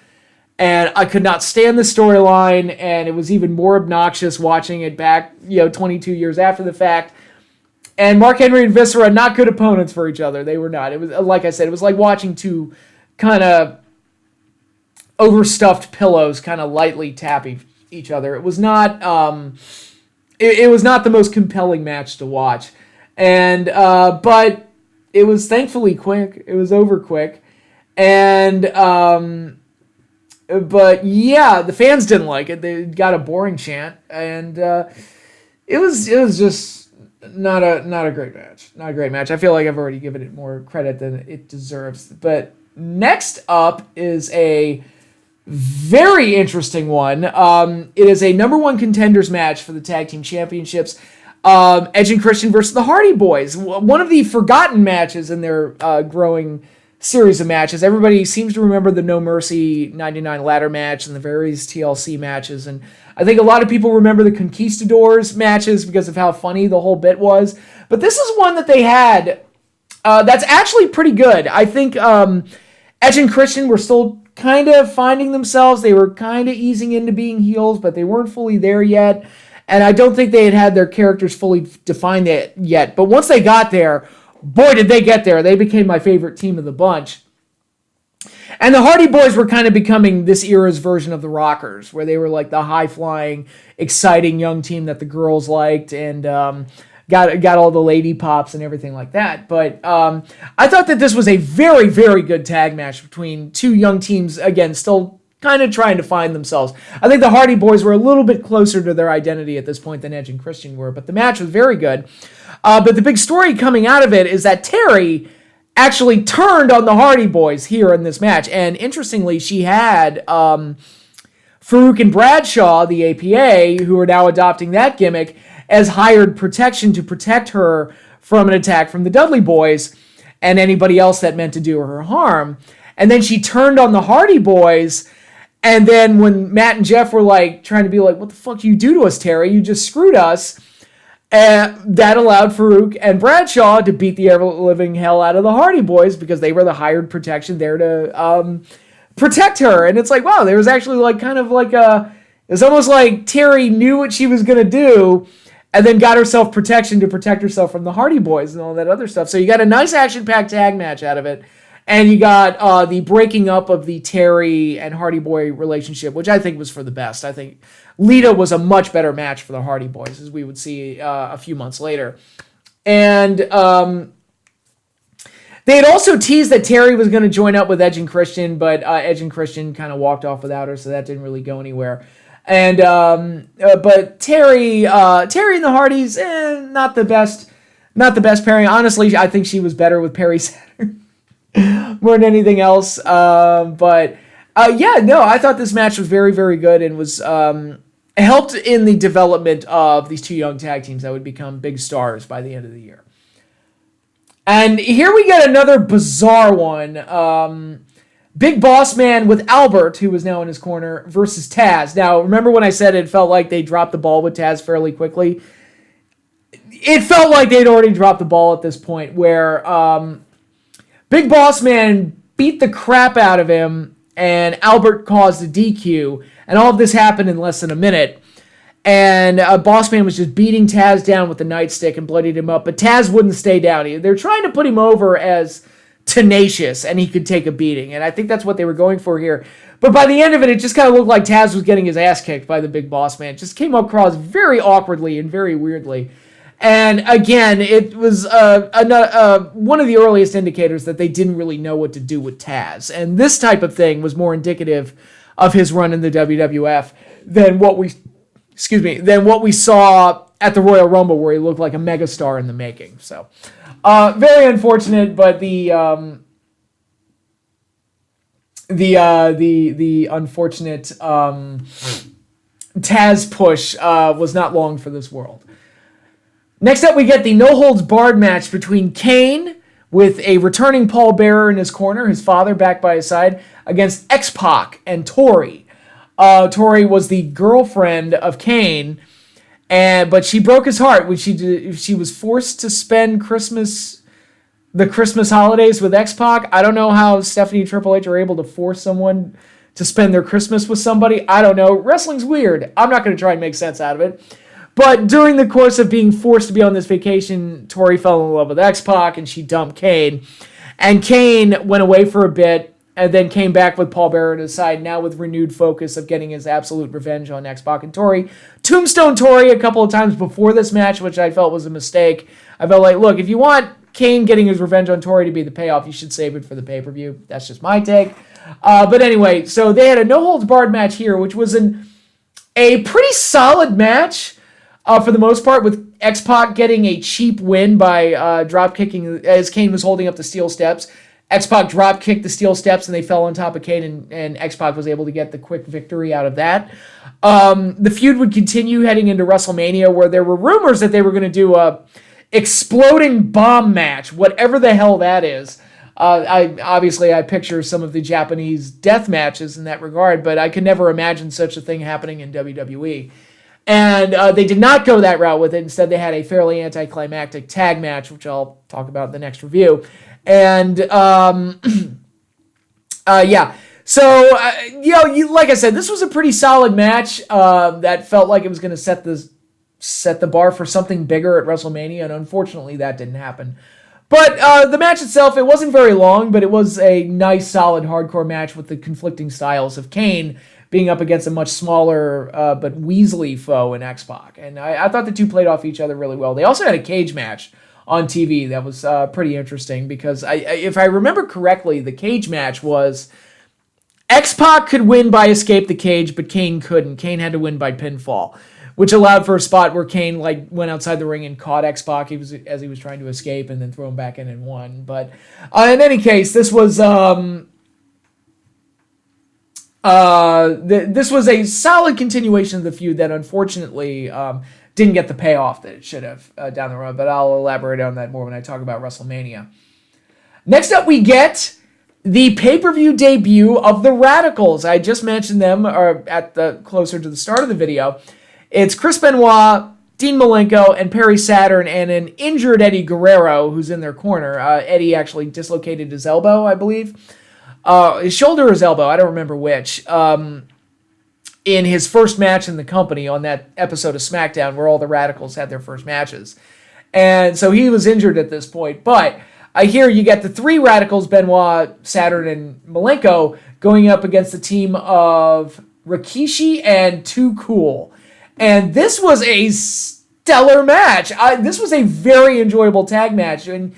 And I could not stand the storyline, and it was even more obnoxious watching it back, 22 years after the fact. And Mark Henry and Viscera, not good opponents for each other. They were not. It was, like I said, it was like watching two kind of overstuffed pillows kind of lightly tap each other. It was not it was not the most compelling match to watch. And but it was thankfully quick. It was over quick. And but yeah, the fans didn't like it. They got a boring chant, and it was just not a great match. Not a great match. I feel like I've already given it more credit than it deserves. But next up is a very interesting one. It is a number 1 contenders match for the tag team championships. Edge and Christian versus the Hardy Boyz. One of the forgotten matches in their growing series of matches. Everybody seems to remember the No Mercy 99 ladder match and the various TLC matches. And I think a lot of people remember the Conquistadors matches because of how funny the whole bit was. But this is one that they had that's actually pretty good. I think Edge and Christian were still kind of finding themselves. They were kind of easing into being heels, but they weren't fully there yet. And I don't think they had their characters fully defined yet. But once they got there, boy, did they get there. They became my favorite team of the bunch. And the Hardy Boyz were kind of becoming this era's version of the Rockers, where they were like the high-flying, exciting young team that the girls liked and got all the lady pops and everything like that. But I thought that this was a very, very good tag match between two young teams, again, still kind of trying to find themselves. I think the Hardy Boyz were a little bit closer to their identity at this point than Edge and Christian were, but the match was very good. But the big story coming out of it is that Terry actually turned on the Hardy Boyz here in this match. And interestingly, she had Farouk and Bradshaw, the APA, who are now adopting that gimmick, as hired protection to protect her from an attack from the Dudley Boyz and anybody else that meant to do her harm. And then she turned on the Hardy Boyz. And then when Matt and Jeff were like trying to be like, what the fuck you do to us, Terry? You just screwed us. That allowed Farouk and Bradshaw to beat the ever-living hell out of the Hardy Boyz because they were the hired protection there to protect her. And it's like, wow, there was actually like kind of like it's almost like Terry knew what she was going to do and then got herself protection to protect herself from the Hardy Boyz and all that other stuff. So you got a nice action-packed tag match out of it. And you got the breaking up of the Terry and Hardy Boy relationship, which I think was for the best. I think Lita was a much better match for the Hardy Boyz, as we would see a few months later. And they had also teased that Terry was going to join up with Edge and Christian, but Edge and Christian kind of walked off without her, so that didn't really go anywhere. And but Terry and the Hardys, not the best pairing. Honestly, I think she was better with Perry Saturn more than anything else. I thought this match was very, very good and was helped in the development of these two young tag teams that would become big stars by the end of the year. And here we get another bizarre one. Big Boss Man with Albert, who was now in his corner, versus Tazz. Now, remember when I said it felt like they dropped the ball with Tazz fairly quickly? It felt like they'd already dropped the ball at this point, where Big Boss Man beat the crap out of him, and Albert caused a DQ, and all of this happened in less than a minute. And Boss Man was just beating Tazz down with the nightstick and bloodied him up, but Tazz wouldn't stay down. They're trying to put him over as tenacious, and he could take a beating, and I think that's what they were going for here. But by the end of it, it just kind of looked like Tazz was getting his ass kicked by the Big Boss Man. It just came across very awkwardly and very weirdly. And again, it was one of the earliest indicators that they didn't really know what to do with Tazz. And this type of thing was more indicative of his run in the WWF than what we saw at the Royal Rumble, where he looked like a megastar in the making. So, very unfortunate, but the unfortunate Tazz push was not long for this world. Next up, we get the no-holds-barred match between Kane, with a returning Paul Bearer in his corner, his father back by his side, against X-Pock and Torrey. Torrey was the girlfriend of Kane, but she broke his heart when she was forced to spend the Christmas holidays with X-Pock. I don't know how Stephanie and Triple H are able to force someone to spend their Christmas with somebody. I don't know. Wrestling's weird. I'm not going to try and make sense out of it. But during the course of being forced to be on this vacation, Torrey fell in love with X-Pock, and she dumped Kane. And Kane went away for a bit, and then came back with Paul Bearer at his side, now with renewed focus of getting his absolute revenge on X-Pac and Torrey. Tombstone Torrey a couple of times before this match, which I felt was a mistake. I felt like, look, if you want Kane getting his revenge on Torrey to be the payoff, you should save it for the pay-per-view. That's just my take. But anyway, so they had a no-holds-barred match here, which was a pretty solid match for the most part, with X-Pac getting a cheap win by drop-kicking as Kane was holding up the steel steps. X-Pac drop-kicked the steel steps, and they fell on top of Kane, and X-Pac was able to get the quick victory out of that. The feud would continue heading into WrestleMania, where there were rumors that they were going to do a exploding bomb match, whatever the hell that is, I picture some of the Japanese death matches in that regard, but I could never imagine such a thing happening in WWE. And they did not go that route with it. Instead, they had a fairly anticlimactic tag match, which I'll talk about in the next review. And yeah. So, like I said, this was a pretty solid match that felt like it was going to set the bar for something bigger at WrestleMania, and unfortunately that didn't happen. But the match itself, it wasn't very long, but it was a nice, solid, hardcore match with the conflicting styles of Kane being up against a much smaller but Weasley foe in X-Pock. And I thought the two played off each other really well. They also had a cage match on TV that was pretty interesting because if I remember correctly, the cage match was X-Pock could win by escape the cage, but Kane couldn't. Kane had to win by pinfall, which allowed for a spot where Kane went outside the ring and caught X-Pac as he was trying to escape and then throw him back in and won. But in any case, this was this was a solid continuation of the feud that unfortunately didn't get the payoff that it should have down the road. But I'll elaborate on that more when I talk about WrestleMania. Next up, we get the pay-per-view debut of the Radicals. I just mentioned them closer to the start of the video. It's Chris Benoit, Dean Malenko, and Perry Saturn, and an injured Eddie Guerrero, who's in their corner. Eddie actually dislocated his elbow, I believe. His shoulder or his elbow, I don't remember which, in his first match in the company on that episode of SmackDown where all the Radicals had their first matches. And so he was injured at this point. But I hear you get the three Radicals, Benoit, Saturn, and Malenko, going up against the team of Rikishi and Too Cool. And this was a stellar match. This was a very enjoyable tag match. And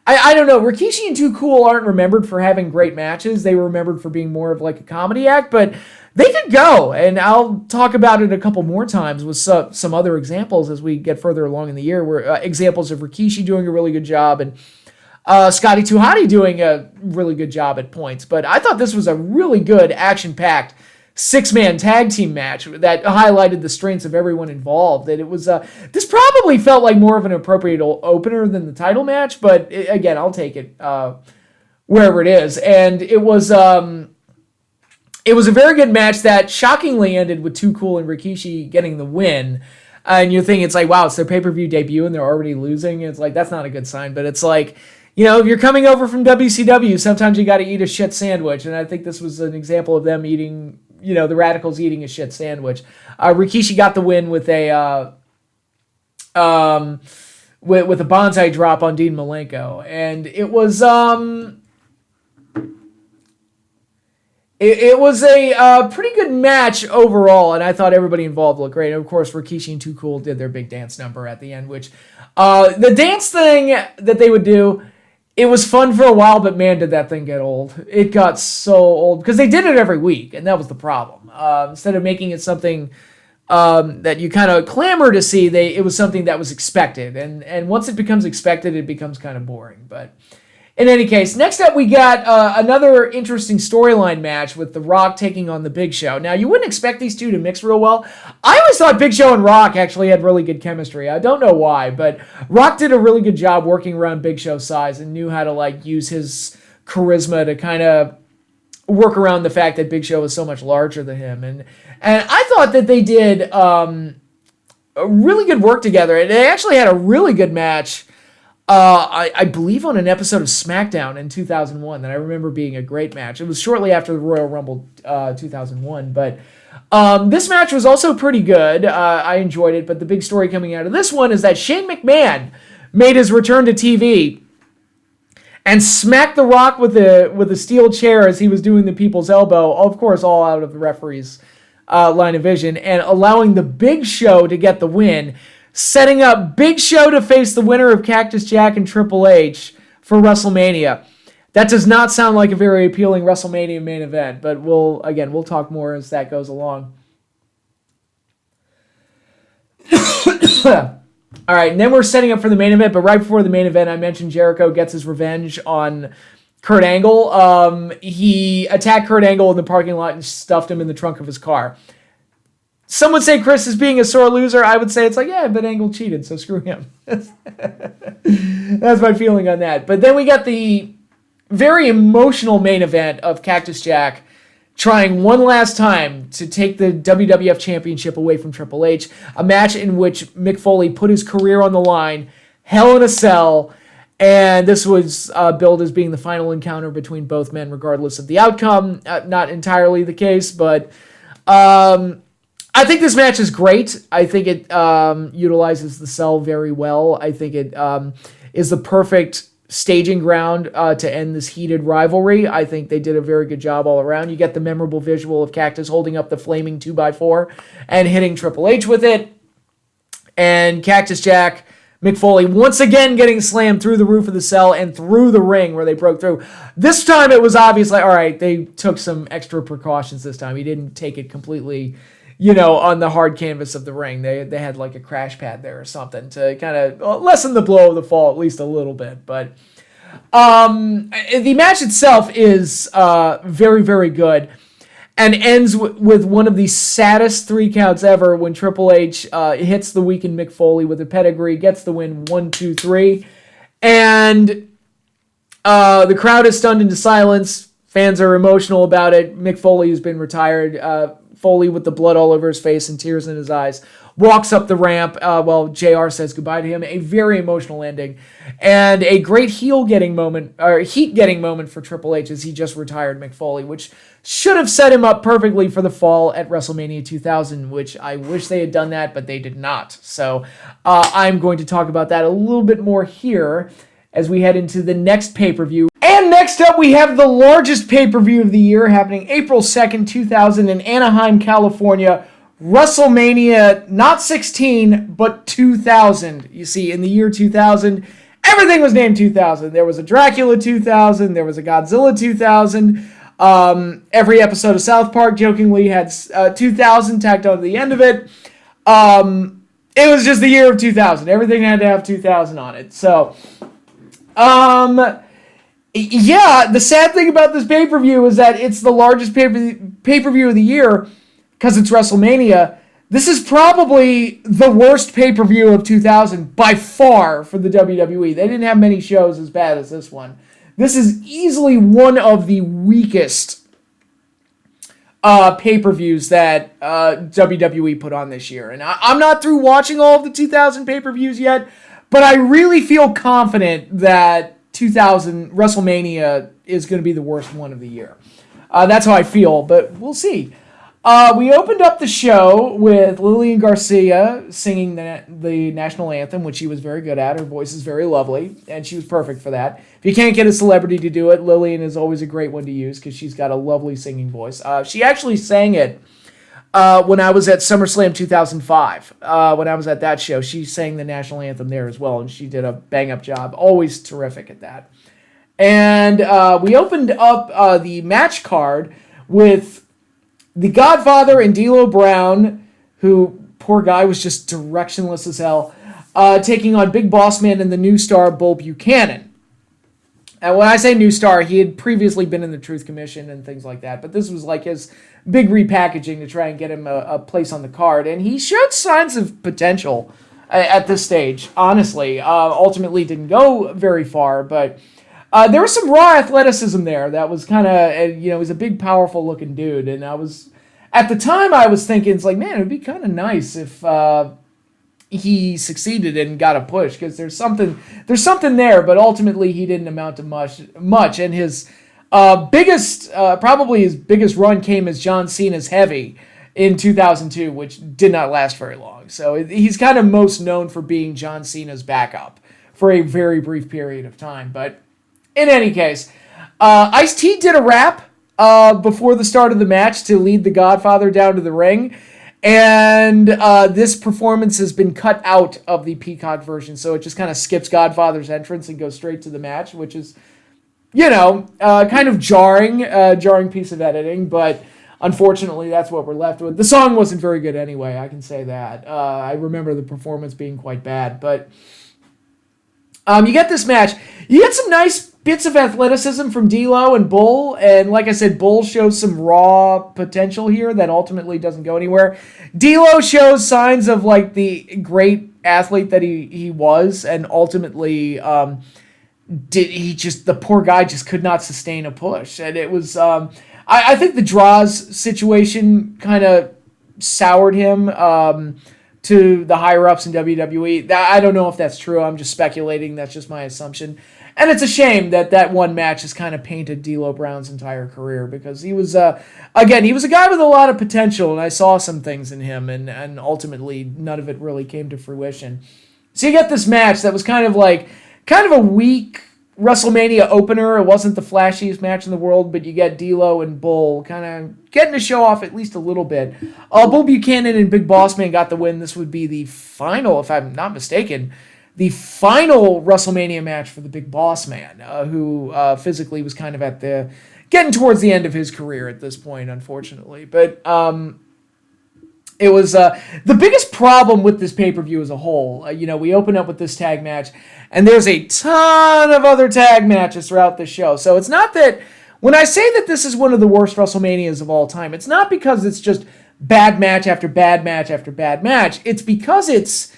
I don't know, Rikishi and Too Cool aren't remembered for having great matches. They were remembered for being more of like a comedy act, but they could go. And I'll talk about it a couple more times with some other examples as we get further along in the year, where examples of Rikishi doing a really good job and Scotty 2 Hotty doing a really good job at points. But I thought this was a really good, action-packed six-man tag team match that highlighted the strengths of everyone involved. And it was this probably felt like more of an appropriate opener than the title match, but again, I'll take it wherever it is. And it was a very good match that shockingly ended with Too Cool and Rikishi getting the win. And you're thinking, it's like, wow, it's their pay-per-view debut and they're already losing. It's like, that's not a good sign, but it's like, if you're coming over from WCW, sometimes you got to eat a shit sandwich. And I think this was an example of them eating, the Radicals eating a shit sandwich. Rikishi got the win with a bonsai drop on Dean Malenko, and it was it was a pretty good match overall, and I thought everybody involved looked great. And of course, Rikishi and Too Cool did their big dance number at the end, which the dance thing that they would do. It was fun for a while, but man, did that thing get old. It got so old because they did it every week, and that was the problem. Instead of making it something that you kind of clamor to see, it was something that was expected. And once it becomes expected, it becomes kind of boring. But in any case, next up we got another interesting storyline match with The Rock taking on The Big Show. Now, you wouldn't expect these two to mix real well. I always thought Big Show and Rock actually had really good chemistry. I don't know why, but Rock did a really good job working around Big Show's size and knew how to use his charisma to kind of work around the fact that Big Show was so much larger than him. And I thought that they did a really good work together. And they actually had a really good match I believe on an episode of SmackDown in 2001 that I remember being a great match. It was shortly after the Royal Rumble 2001, but this match was also pretty good. I enjoyed it, but the big story coming out of this one is that Shane McMahon made his return to TV and smacked The Rock with a steel chair as he was doing the People's Elbow, of course, all out of the referee's line of vision, and allowing the Big Show to get the win, setting up Big Show to face the winner of Cactus Jack and Triple H for WrestleMania. That does not sound like a very appealing WrestleMania main event, but we'll talk more as that goes along. All right, and then we're setting up for the main event, but right before the main event, I mentioned Jericho gets his revenge on Kurt Angle. He attacked Kurt Angle in the parking lot and stuffed him in the trunk of his car. Some would say Chris is being a sore loser. I would say it's like, yeah, but Angle cheated, so screw him. That's my feeling on that. But then we got the very emotional main event of Cactus Jack trying one last time to take the WWF Championship away from Triple H, a match in which Mick Foley put his career on the line, Hell in a Cell, and this was billed as being the final encounter between both men, regardless of the outcome. Not entirely the case, but I think this match is great. I think it utilizes the cell very well. I think it is the perfect staging ground to end this heated rivalry. I think they did a very good job all around. You get the memorable visual of Cactus holding up the flaming 2x4 and hitting Triple H with it. And Cactus Jack, Mick Foley, once again getting slammed through the roof of the cell and through the ring where they broke through. This time it was obviously, all right, they took some extra precautions this time. He didn't take it completely, on the hard canvas of the ring. They had like a crash pad there or something to kind of lessen the blow of the fall at least a little bit. But the match itself is very, very good and ends with one of the saddest 3 counts ever when Triple H hits the weakened Mick Foley with a pedigree, gets the win 1, 2, 3. And the crowd is stunned into silence. Fans are emotional about it. Mick Foley has been retired. Foley, with the blood all over his face and tears in his eyes, walks up the ramp while JR says goodbye to him. A very emotional ending and a great heat-getting moment for Triple H as he just retired Mick Foley, which should have set him up perfectly for the fall at WrestleMania 2000, which I wish they had done that, but they did not. So I'm going to talk about that a little bit more here as we head into the next pay-per-view. And next up, we have the largest pay-per-view of the year happening April 2nd, 2000 in Anaheim, California. WrestleMania, not 16, but 2000. You see, in the year 2000, everything was named 2000. There was a Dracula 2000, there was a Godzilla 2000. Every episode of South Park jokingly had 2000 tacked on to the end of it. It was just the year of 2000. Everything had to have 2000 on it. So, yeah, the sad thing about this pay-per-view is that it's the largest pay-per-view of the year because it's WrestleMania. This is probably the worst pay-per-view of 2000 by far for the WWE. They didn't have many shows as bad as this one. This is easily one of the weakest pay-per-views that WWE put on this year. And I'm not through watching all of the 2000 pay-per-views yet, but I really feel confident that 2000 WrestleMania is going to be the worst one of the year. That's how I feel, but we'll see. We opened up the show with Lillian Garcia singing the national anthem, which she was very good at. Her voice is very lovely, and she was perfect for that. If you can't get a celebrity to do it, Lillian is always a great one to use because she's got a lovely singing voice. She actually sang it when I was at SummerSlam 2005. When I was at that show, she sang the national anthem there as well, and she did a bang-up job. Always terrific at that. And we opened up the match card with The Godfather and D'Lo Brown, who, poor guy, was just directionless as hell, taking on Big Boss Man and the new star, Bull Buchanan. And when I say new star, he had previously been in the Truth Commission and things like that, but this was like his big repackaging to try and get him a place on the card, and he showed signs of potential at this stage, honestly. Ultimately didn't go very far, but there was some raw athleticism there that was kind of, he's a big, powerful-looking dude, and at the time, I was thinking, it's like, man, it would be kind of nice if he succeeded and got a push, because there's something there, but ultimately he didn't amount to much, and his probably his biggest run came as John Cena's Heavy in 2002, which did not last very long. So he's kind of most known for being John Cena's backup for a very brief period of time. But in any case, Ice-T did a rap before the start of the match to lead the Godfather down to the ring. And this performance has been cut out of the Peacock version, so it just kind of skips Godfather's entrance and goes straight to the match, which is, kind of jarring piece of editing, but unfortunately that's what we're left with. The song wasn't very good anyway, I can say that. I remember the performance being quite bad, but you get this match. You get some nice bits of athleticism from D'Lo and Bull, and like I said, Bull shows some raw potential here that ultimately doesn't go anywhere. D'Lo shows signs of like the great athlete that he was, and ultimately the poor guy just could not sustain a push. And it was, I think the Droz situation kind of soured him to the higher-ups in WWE. I don't know if that's true. I'm just speculating. That's just my assumption. And it's a shame that one match has kind of painted D'Lo Brown's entire career, because he was, he was a guy with a lot of potential, and I saw some things in him, and ultimately none of it really came to fruition. So you get this match that was kind of a weak WrestleMania opener. It wasn't the flashiest match in the world, but you get D'Lo and Bull kind of getting to show off at least a little bit. Bull Buchanan and Big Boss Man got the win. This would be the final, if I'm not mistaken, the final WrestleMania match for the Big Boss Man, who physically was kind of getting towards the end of his career at this point, unfortunately. But it was the biggest problem with this pay-per-view as a whole. We open up with this tag match, and there's a ton of other tag matches throughout the show. So it's not that, when I say that this is one of the worst WrestleManias of all time, it's not because it's just bad match after bad match after bad match. It's because it's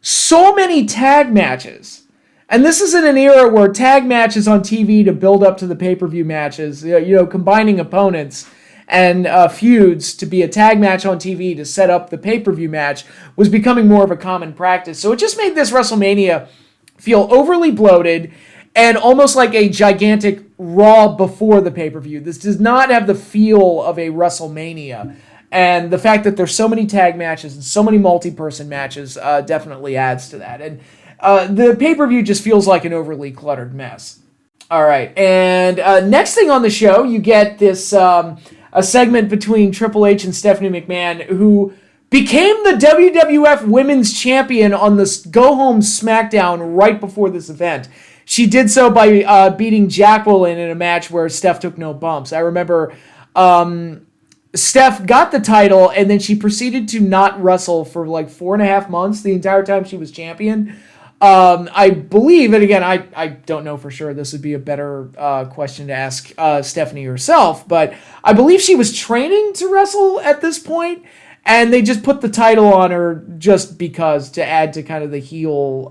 so many tag matches. And this is in an era where tag matches on TV to build up to the pay-per-view matches, combining opponents and feuds to be a tag match on TV to set up the pay-per-view match was becoming more of a common practice. So it just made this WrestleMania feel overly bloated and almost like a gigantic Raw before the pay-per-view. This does not have the feel of a WrestleMania. And the fact that there's so many tag matches and so many multi-person matches definitely adds to that. And the pay-per-view just feels like an overly cluttered mess. All right, and next thing on the show, you get this a segment between Triple H and Stephanie McMahon, who became the WWF Women's Champion on the Go-Home SmackDown right before this event. She did so by beating Jacqueline in a match where Steph took no bumps. I remember Steph got the title, and then she proceeded to not wrestle for like 4.5 months, the entire time she was champion. I believe, and again, I don't know for sure, this would be a better question to ask Stephanie herself, but I believe she was training to wrestle at this point, and they just put the title on her just because, to add to kind of the heel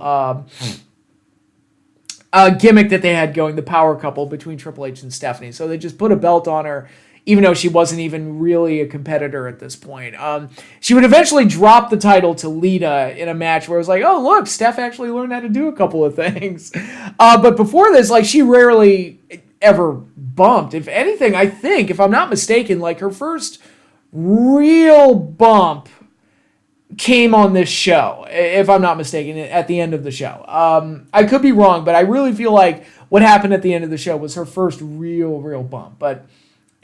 gimmick that they had going, the power couple between Triple H and Stephanie. So they just put a belt on her, even though she wasn't even really a competitor at this point. She would eventually drop the title to Lita in a match where it was like, oh, look, Steph actually learned how to do a couple of things. But before this, she rarely ever bumped. If anything, I think, if I'm not mistaken, her first real bump came on this show, if I'm not mistaken, at the end of the show. I could be wrong, but I really feel like what happened at the end of the show was her first real bump. But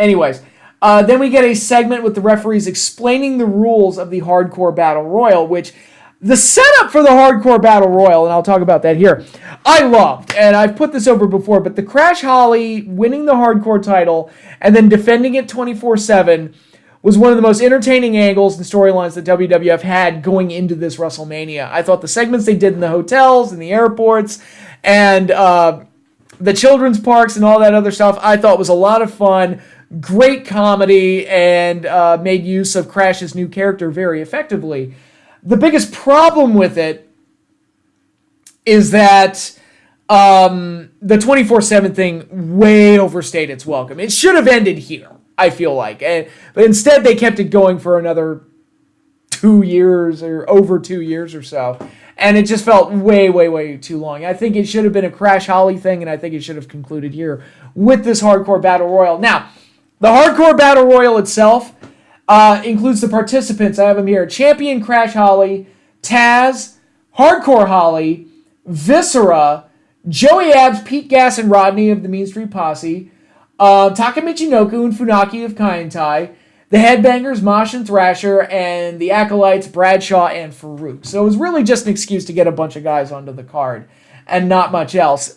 anyways, then we get a segment with the referees explaining the rules of the Hardcore Battle Royal, which the setup for the Hardcore Battle Royal, and I'll talk about that here, I loved. And I've put this over before, but the Crash Holly winning the Hardcore title and then defending it 24/7 was one of the most entertaining angles and storylines that WWF had going into this WrestleMania. I thought the segments they did in the hotels and the airports and the children's parks and all that other stuff, I thought was a lot of fun. Great comedy, and made use of Crash's new character very effectively. The biggest problem with it is that the 24/7 thing way overstayed its welcome. It should have ended here, I feel like. But instead, they kept it going for another 2 years or over 2 years or so. And it just felt way too long. I think it should have been a Crash Holly thing, and I think it should have concluded here with this Hardcore Battle Royal. Now, the Hardcore Battle Royal itself includes the participants. I have them here. Champion Crash Holly, Tazz, Hardcore Holly, Viscera, Joey Abs, Pete Gas, and Rodney of the Mean Street Posse, Taka Michinoku and Funaki of Kaientai, the Headbangers, Mosh and Thrasher, and the Acolytes, Bradshaw and Farouk. So it was really just an excuse to get a bunch of guys onto the card, and not much else.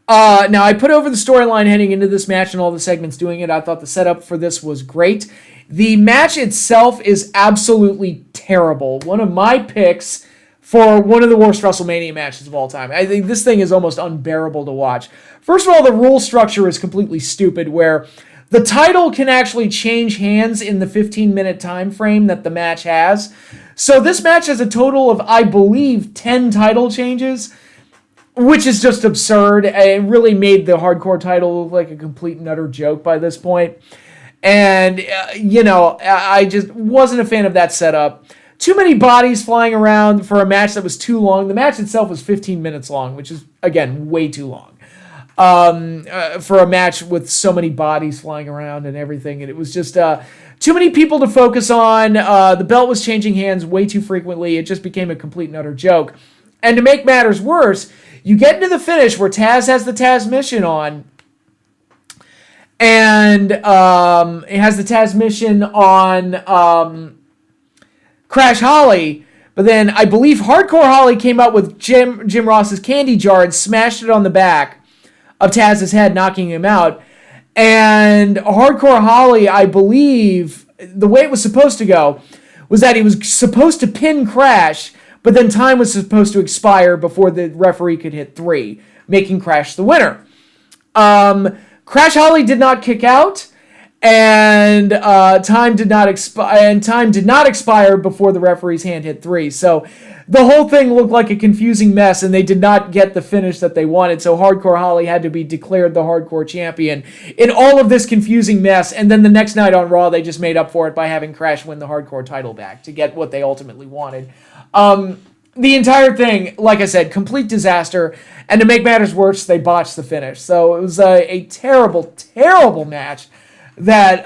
Now, I put over the storyline heading into this match and all the segments doing it. I thought the setup for this was great. The match itself is absolutely terrible. One of my picks for one of the worst WrestleMania matches of all time. I think this thing is almost unbearable to watch. First of all, the rule structure is completely stupid, where the title can actually change hands in the 15-minute time frame that the match has. So this match has a total of, I believe, 10 title changes, which is just absurd. It really made the hardcore title look like a complete and utter joke by this point. And, I just wasn't a fan of that setup. Too many bodies flying around for a match that was too long. The match itself was 15 minutes long, which is, again, way too long. For a match with so many bodies flying around and everything. And it was just too many people to focus on. The belt was changing hands way too frequently. It just became a complete and utter joke. And to make matters worse, you get into the finish where Tazz has the Tazz mission on. And it has the Tazz mission on Crash Holly. But then I believe Hardcore Holly came out with Jim Ross's candy jar and smashed it on the back of Tazz's head, knocking him out. And Hardcore Holly, I believe, the way it was supposed to go was that he was supposed to pin Crash, but then time was supposed to expire before the referee could hit 3, making Crash the winner. Crash Holly did not kick out, and time did not expire before the referee's hand hit 3. So the whole thing looked like a confusing mess, and they did not get the finish that they wanted. So Hardcore Holly had to be declared the Hardcore Champion in all of this confusing mess. And then the next night on Raw, they just made up for it by having Crash win the Hardcore title back to get what they ultimately wanted. The entire thing, like I said, complete disaster. And to make matters worse, they botched the finish. So it was a terrible, terrible match. That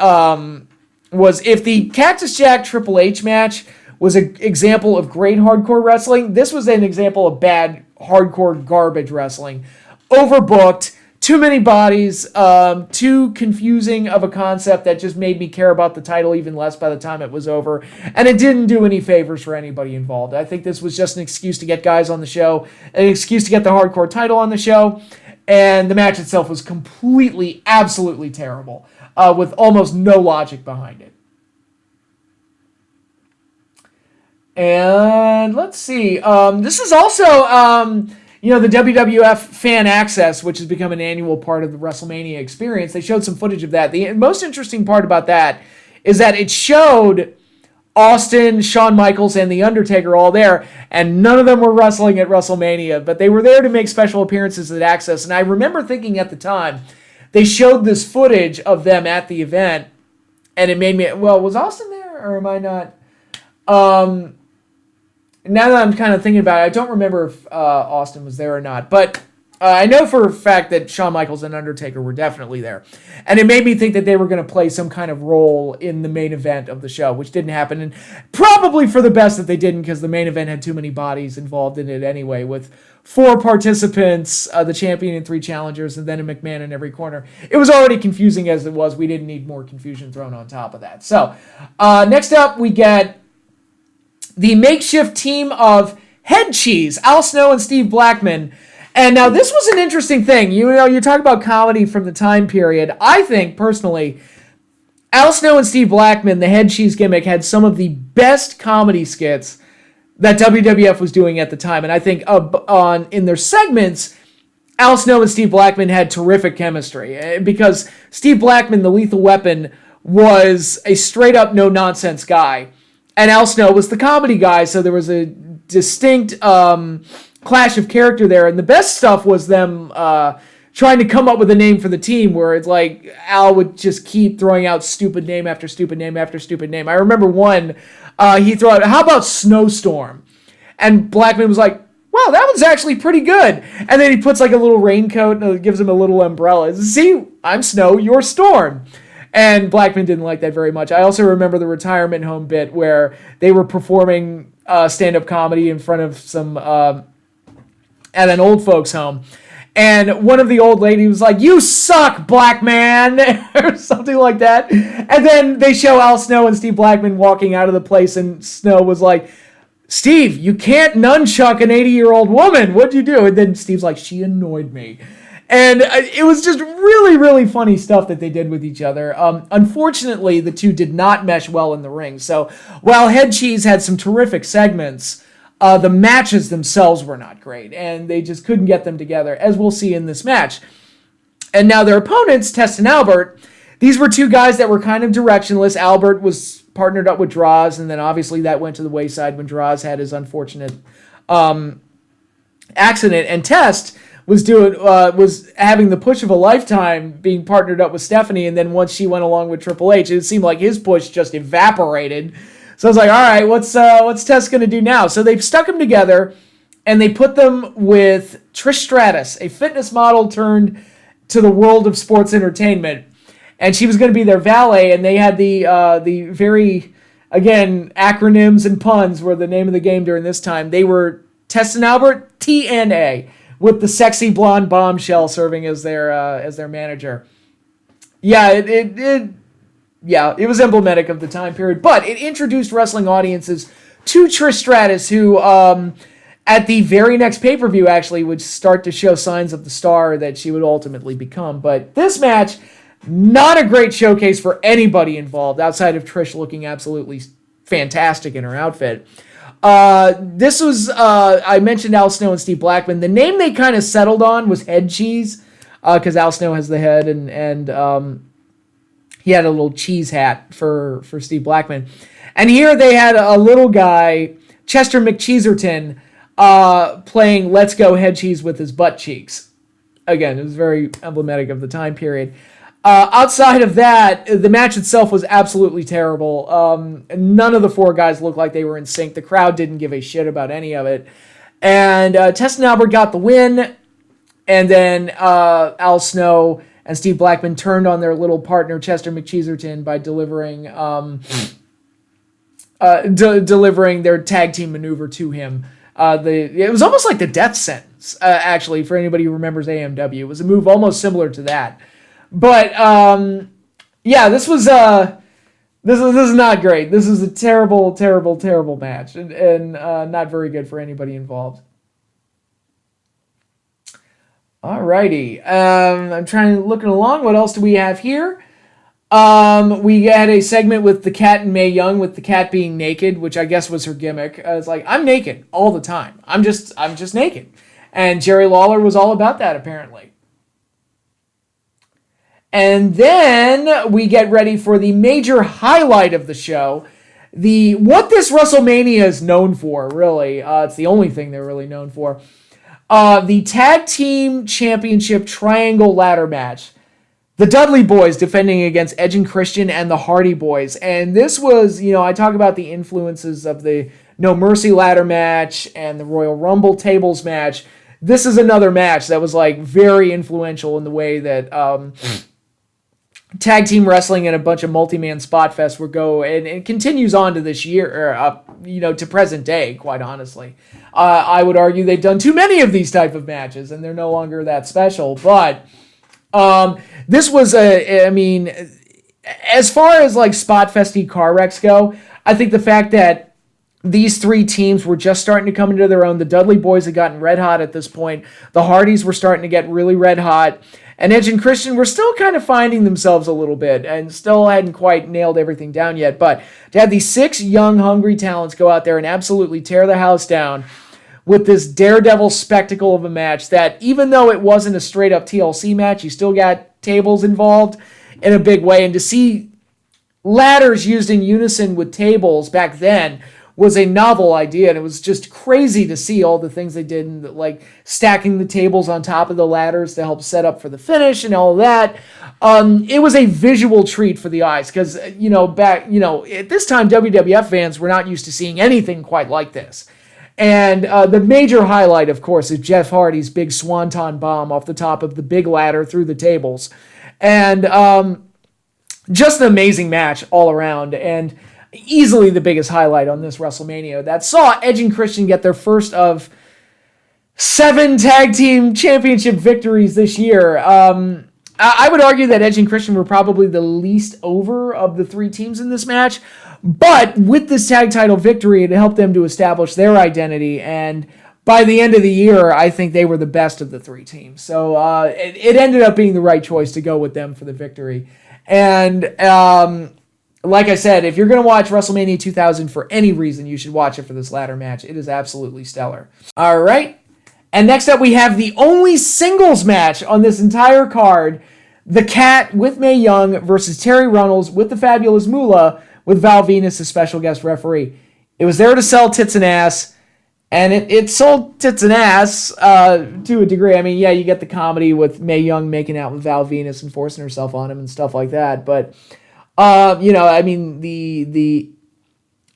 was, if the Cactus Jack Triple H match was an example of great hardcore wrestling, this was an example of bad hardcore garbage wrestling. Overbooked, too many bodies, too confusing of a concept that just made me care about the title even less by the time it was over. And it didn't do any favors for anybody involved. I think this was just an excuse to get guys on the show, an excuse to get the hardcore title on the show, and the match itself was completely, absolutely terrible. With almost no logic behind it. And let's see. This is also, the WWF Fan Access, which has become an annual part of the WrestleMania experience. They showed some footage of that. The most interesting part about that is that it showed Austin, Shawn Michaels, and The Undertaker all there, and none of them were wrestling at WrestleMania, but they were there to make special appearances at Access. And I remember thinking at the time, they showed this footage of them at the event, and it made me, well, was Austin there, or am I not? Now that I'm kind of thinking about it, I don't remember if Austin was there or not, but I know for a fact that Shawn Michaels and Undertaker were definitely there. And it made me think that they were going to play some kind of role in the main event of the show, which didn't happen. And probably for the best that they didn't, because the main event had too many bodies involved in it anyway, with 4 participants, the champion and 3 challengers, and then a McMahon in every corner. It was already confusing as it was. We didn't need more confusion thrown on top of that. So, next up, we get the makeshift team of Head Cheese, Al Snow and Steve Blackman. And now this was an interesting thing. You talk about comedy from the time period. I think, personally, Al Snow and Steve Blackman, the Head Cheese gimmick, had some of the best comedy skits that WWF was doing at the time. And I think in their segments, Al Snow and Steve Blackman had terrific chemistry. Because Steve Blackman, the Lethal Weapon, was a straight-up no-nonsense guy. And Al Snow was the comedy guy, so there was a distinct clash of character there. And the best stuff was them trying to come up with a name for the team, where it's like Al would just keep throwing out stupid name after stupid name after stupid name. I remember one, he threw out, how about Snowstorm? And Blackman was like, wow, that one's actually pretty good. And then he puts like a little raincoat and gives him a little umbrella. See, I'm Snow, you're Storm. And Blackman didn't like that very much. I also remember the retirement home bit where they were performing stand-up comedy in front of some, at an old folks home. And one of the old ladies was like, you suck, Blackman, or something like that. And then they show Al Snow and Steve Blackman walking out of the place, and Snow was like, Steve, you can't nunchuck an 80-year-old woman. What'd you do? And then Steve's like, she annoyed me. And it was just really, really funny stuff that they did with each other. Unfortunately, the two did not mesh well in the ring. So while Head Cheese had some terrific segments, the matches themselves were not great. And they just couldn't get them together, as we'll see in this match. And now their opponents, Test and Albert, these were two guys that were kind of directionless. Albert was partnered up with Droz, and then obviously that went to the wayside when Droz had his unfortunate accident. And Test was having the push of a lifetime, being partnered up with Stephanie, and then once she went along with Triple H, it seemed like his push just evaporated. So I was like, all right, what's Test going to do now? So they've stuck them together, and they put them with Trish Stratus, a fitness model turned to the world of sports entertainment. And she was going to be their valet, and they had the very, again, acronyms and puns were the name of the game during this time. They were Test and Albert, TNA, with the sexy blonde bombshell serving as their manager. Yeah, it was emblematic of the time period, but it introduced wrestling audiences to Trish Stratus, who at the very next pay-per-view actually would start to show signs of the star that she would ultimately become. But this match, not a great showcase for anybody involved outside of Trish looking absolutely fantastic in her outfit. This was, I mentioned Al Snow and Steve Blackman. The name they kind of settled on was Head Cheese, because Al Snow has the head, and he had a little cheese hat for Steve Blackman. And here they had a little guy, Chester McCheeserton, playing Let's Go Head Cheese with his butt cheeks. Again, it was very emblematic of the time period. Outside of that, the match itself was absolutely terrible. None of the four guys looked like they were in sync. The crowd didn't give a shit about any of it. And Test and Albert got the win. And then Al Snow and Steve Blackman turned on their little partner, Chester McCheeserton, by delivering delivering their tag team maneuver to him. It was almost like the death sentence, actually, for anybody who remembers AMW. It was a move almost similar to that. But yeah, this is not great. This is a terrible, terrible, terrible match, and not very good for anybody involved. Alrighty, I'm looking along. What else do we have here? We had a segment with the Cat and Mae Young, with the Cat being naked, which I guess was her gimmick. It's like, I'm naked all the time. I'm just naked, and Jerry Lawler was all about that apparently. And then we get ready for the major highlight of the show. What this WrestleMania is known for, really. It's the only thing they're really known for. The Tag Team Championship Triangle Ladder Match. The Dudley Boys defending against Edge and Christian and the Hardy Boys. And this was, I talk about the influences of the No Mercy Ladder Match and the Royal Rumble Tables Match. This is another match that was like very influential in the way that tag team wrestling and a bunch of multi-man spot fests would go, and it continues on to this year, to present day, quite honestly. I would argue they've done too many of these type of matches, and they're no longer that special, but this was as far as like spot festy car wrecks go, I think the fact that these three teams were just starting to come into their own. The Dudley Boys had gotten red hot at this point. The Hardys were starting to get really red hot. And Edge and Christian were still kind of finding themselves a little bit and still hadn't quite nailed everything down yet. But to have these six young, hungry talents go out there and absolutely tear the house down with this daredevil spectacle of a match that, even though it wasn't a straight-up TLC match, you still got tables involved in a big way. And to see ladders used in unison with tables back then was a novel idea, and it was just crazy to see all the things they did, and like stacking the tables on top of the ladders to help set up for the finish and all of that. It was a visual treat for the eyes, because at this time WWF fans were not used to seeing anything quite like this. And the major highlight, of course, is Jeff Hardy's big swanton bomb off the top of the big ladder through the tables, and just an amazing match all around, and easily the biggest highlight on this WrestleMania that saw Edge and Christian get their first of 7 tag team championship victories this year. I would argue that Edge and Christian were probably the least over of the three teams in this match, but with this tag title victory, it helped them to establish their identity, and by the end of the year, I think they were the best of the three teams. So it ended up being the right choice to go with them for the victory. And like I said, if you're going to watch WrestleMania 2000 for any reason, you should watch it for this ladder match. It is absolutely stellar. All right. And next up, we have the only singles match on this entire card. The Cat with Mae Young versus Terry Reynolds with the Fabulous Moolah with Val Venus as special guest referee. It was there to sell tits and ass, and it sold tits and ass to a degree. I mean, yeah, you get the comedy with Mae Young making out with Val Venus and forcing herself on him and stuff like that. But, I mean, the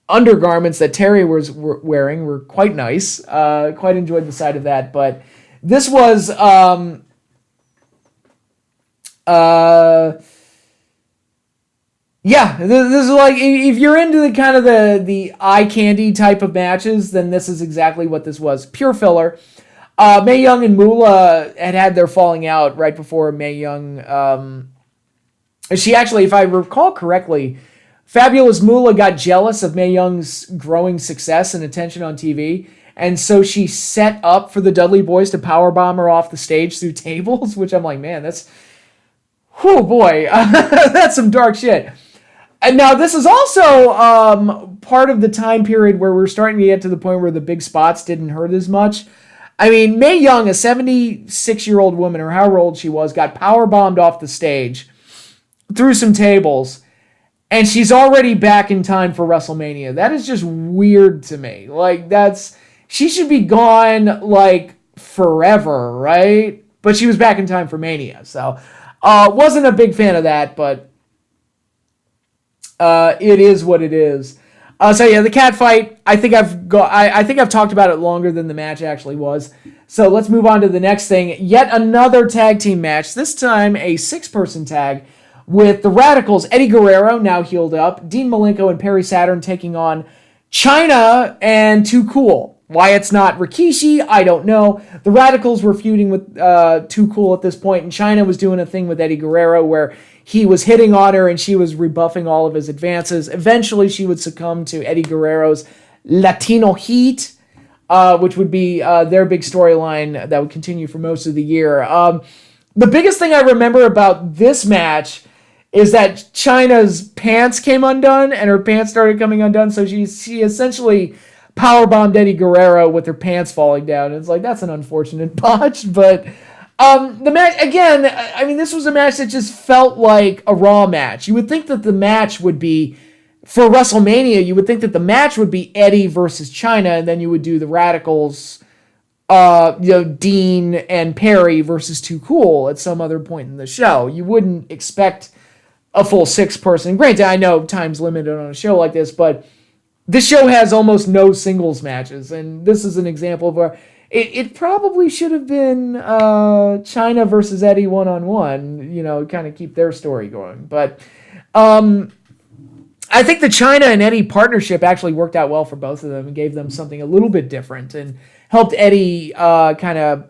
undergarments that Terry was wearing were quite nice. Quite enjoyed the sight of that. But this was... this is like, if you're into the kind of the eye candy type of matches, then this is exactly what this was. Pure filler. Mae Young and Moolah had their falling out right before Mae Young. She actually, if I recall correctly, Fabulous Moolah got jealous of Mae Young's growing success and attention on TV. And so she set up for the Dudley boys to powerbomb her off the stage through tables, which I'm like, man, that's... whew, boy, that's some dark shit. And now this is also part of the time period where we're starting to get to the point where the big spots didn't hurt as much. I mean, Mae Young, a 76-year-old woman, or however old she was, got powerbombed off the stage through some tables, and she's already back in time for WrestleMania. That is just weird to me. Like, she should be gone, like, forever, right? But she was back in time for Mania, so... wasn't a big fan of that, but it is what it is. The cat fight. I think I've talked about it longer than the match actually was. So let's move on to the next thing. Yet another tag team match. This time a 6-person tag with the Radicals, Eddie Guerrero, now healed up, Dean Malenko and Perry Saturn taking on Chyna and Too Cool. Why it's not Rikishi, I don't know. The Radicals were feuding with Too Cool at this point, and Chyna was doing a thing with Eddie Guerrero where he was hitting on her and she was rebuffing all of his advances. Eventually, she would succumb to Eddie Guerrero's Latino Heat, which would be their big storyline that would continue for most of the year. The biggest thing I remember about this match is that Chyna's pants came undone and her pants started coming undone, so she essentially powerbombed Eddie Guerrero with her pants falling down. It's like, that's an unfortunate botch, but the match, again, I mean, this was a match that just felt like a Raw match. You would think that the match would be, for WrestleMania, you would think that the match would be Eddie versus Chyna, and then you would do the Radicals, Dean and Perry versus Too Cool at some other point in the show. You wouldn't expect a full 6-person. Granted, I know time's limited on a show like this, but this show has almost no singles matches, and this is an example of where it probably should have been Chyna versus Eddie one-on-one, kind of keep their story going. But I think the Chyna and Eddie partnership actually worked out well for both of them and gave them something a little bit different and helped Eddie kind of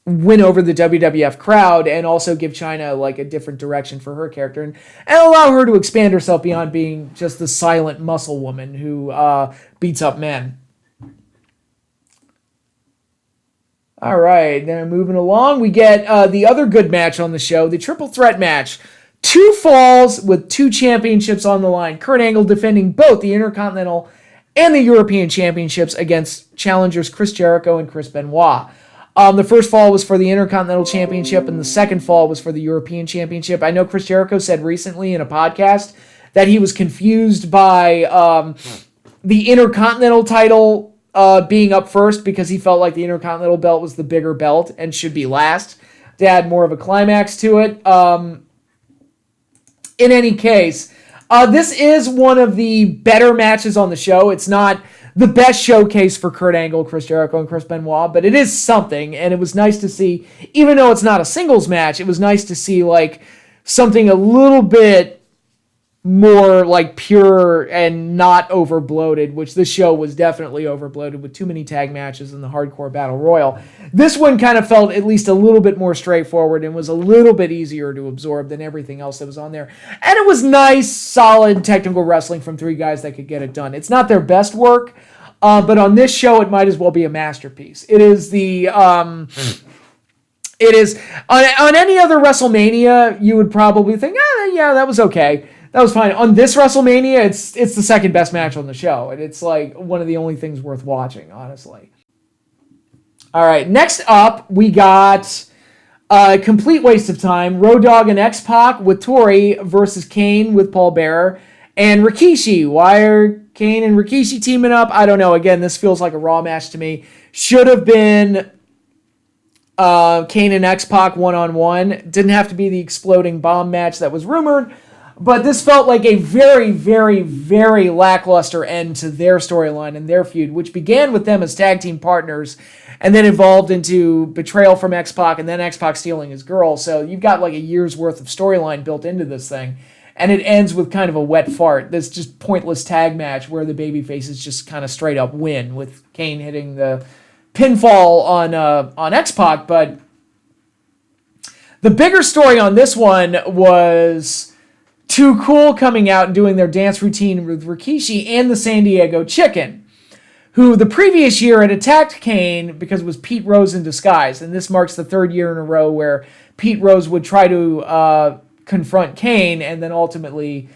win over the WWF crowd and also give Chyna like a different direction for her character and allow her to expand herself beyond being just the silent muscle woman who beats up men. All right, then moving along, we get the other good match on the show, the triple threat match. 2 falls with 2 championships on the line. Kurt Angle defending both the Intercontinental and the European Championships against challengers Chris Jericho and Chris Benoit. The first fall was for the Intercontinental Championship, and the second fall was for the European Championship. I know Chris Jericho said recently in a podcast that he was confused by the Intercontinental title being up first because he felt like the Intercontinental belt was the bigger belt and should be last to add more of a climax to it. In any case, this is one of the better matches on the show. It's not the best showcase for Kurt Angle, Chris Jericho, and Chris Benoit, but it is something, and it was nice to see, even though it's not a singles match, it was nice to see like something a little bit more like pure and not over bloated, which this show was definitely over bloated with too many tag matches in the Hardcore Battle Royal. This one kind of felt at least a little bit more straightforward and was a little bit easier to absorb than everything else that was on there. And it was nice, solid technical wrestling from 3 guys that could get it done. It's not their best work, but on this show, it might as well be a masterpiece. It is the... It is... On any other WrestleMania, you would probably think, yeah, that was okay. That was fine. On this WrestleMania, it's the second best match on the show, and it's like one of the only things worth watching, honestly. All right, next up, we got Complete waste of time. Road Dogg and X-Pock with Torrey versus Kane with Paul Bearer. And Rakishi. Why are Kane and Rakishi teaming up? I don't know. Again, this feels like a Raw match to me. Should have been Kane and X-Pac one-on-one. Didn't have to be the exploding bomb match that was rumored. But this felt like a very, very, very lackluster end to their storyline and their feud, which began with them as tag team partners and then evolved into betrayal from X-Pac and then X-Pac stealing his girl. So you've got like a year's worth of storyline built into this thing. And it ends with kind of a wet fart. This just pointless tag match where the babyfaces just kind of straight up win with Kane hitting the pinfall on X-Pac. But the bigger story on this one was Too Cool coming out and doing their dance routine with Rikishi and the San Diego Chicken, who the previous year had attacked Kane because it was Pete Rose in disguise. And this marks the third year in a row where Pete Rose would try to confront Kane and then ultimately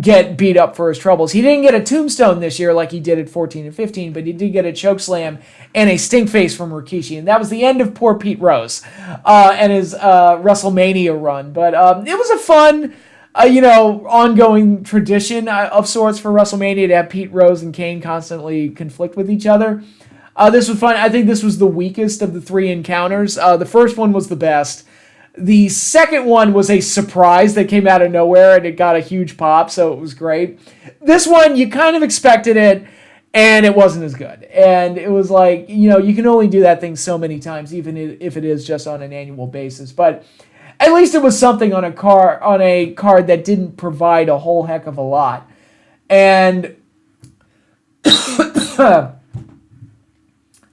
get beat up for his troubles. He didn't get a tombstone this year like he did at 14 and 15, but he did get a chokeslam and a stink face from Rikishi. And that was the end of poor Pete Rose and his WrestleMania run. But it was a fun, ongoing tradition of sorts for WrestleMania to have Pete Rose and Kane constantly conflict with each other. This was fun. I think this was the weakest of the three encounters. The first one was the best. The second one was a surprise that came out of nowhere and it got a huge pop, so it was great. This one, you kind of expected it, and it wasn't as good. And it was like, you can only do that thing so many times, even if it is just on an annual basis. But at least it was something on a card that didn't provide a whole heck of a lot. And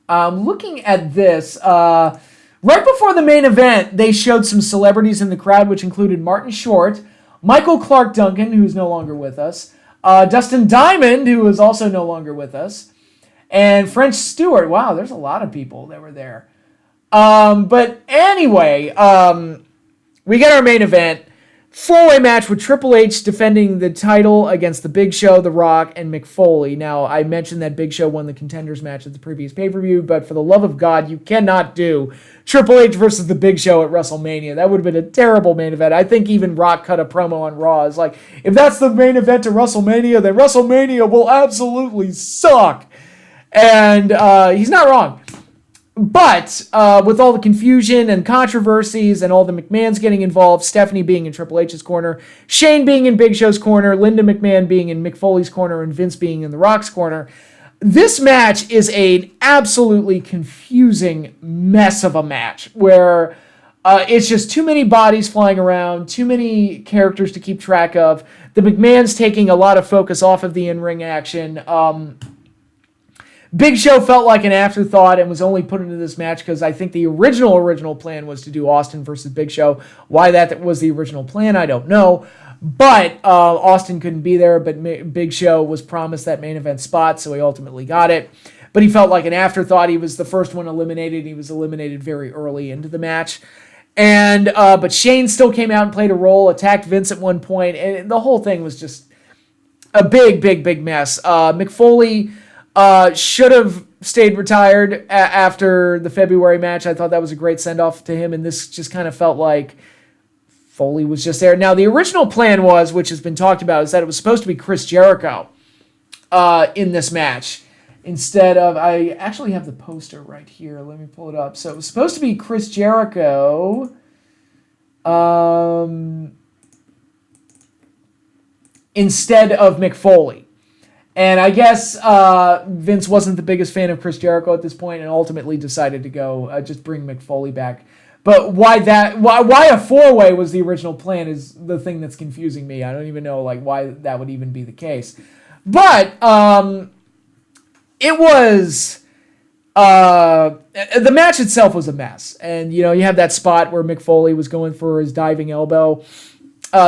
looking at this, right before the main event, they showed some celebrities in the crowd, which included Martin Short, Michael Clark Duncan, who's no longer with us, Dustin Diamond, who is also no longer with us, and French Stewart. Wow, there's a lot of people that were there. But anyway, we get our main event. Four-way match with Triple H defending the title against The Big Show, The Rock, and Mick Foley. Now, I mentioned that Big Show won the Contenders match at the previous pay-per-view, but for the love of God, you cannot do Triple H versus The Big Show at WrestleMania. That would have been a terrible main event. I think even Rock cut a promo on Raw. It's like, if that's the main event to WrestleMania, then WrestleMania will absolutely suck. And he's not wrong. But with all the confusion and controversies and all the McMahons getting involved, Stephanie being in Triple H's corner, Shane being in Big Show's corner, Linda McMahon being in Mick Foley's corner, and Vince being in The Rock's corner, this match is an absolutely confusing mess of a match where it's just too many bodies flying around, too many characters to keep track of. The McMahons taking a lot of focus off of the in-ring action. Big Show felt like an afterthought and was only put into this match because I think the original plan was to do Austin versus Big Show. Why that was the original plan, I don't know. But Austin couldn't be there, but Big Show was promised that main event spot, so he ultimately got it. But he felt like an afterthought. He was the first one eliminated. He was eliminated very early into the match. And but Shane still came out and played a role, attacked Vince at one point, and the whole thing was just a big mess. Mick Foley should have stayed retired after the February match. I thought that was a great send-off to him, and this just kind of felt like Foley was just there. Now, the original plan was, which has been talked about, is that it was supposed to be Chris Jericho in this match. Instead of, I actually have the poster right here. Let me pull it up. So it was supposed to be Chris Jericho instead of Mick Foley. And I guess Vince wasn't the biggest fan of Chris Jericho at this point and ultimately decided to go just bring Mick Foley back. But why a four-way was the original plan is the thing that's confusing me. I don't even know why that would even be the case. But it was the match itself was a mess. And you have that spot where Mick Foley was going for his diving elbow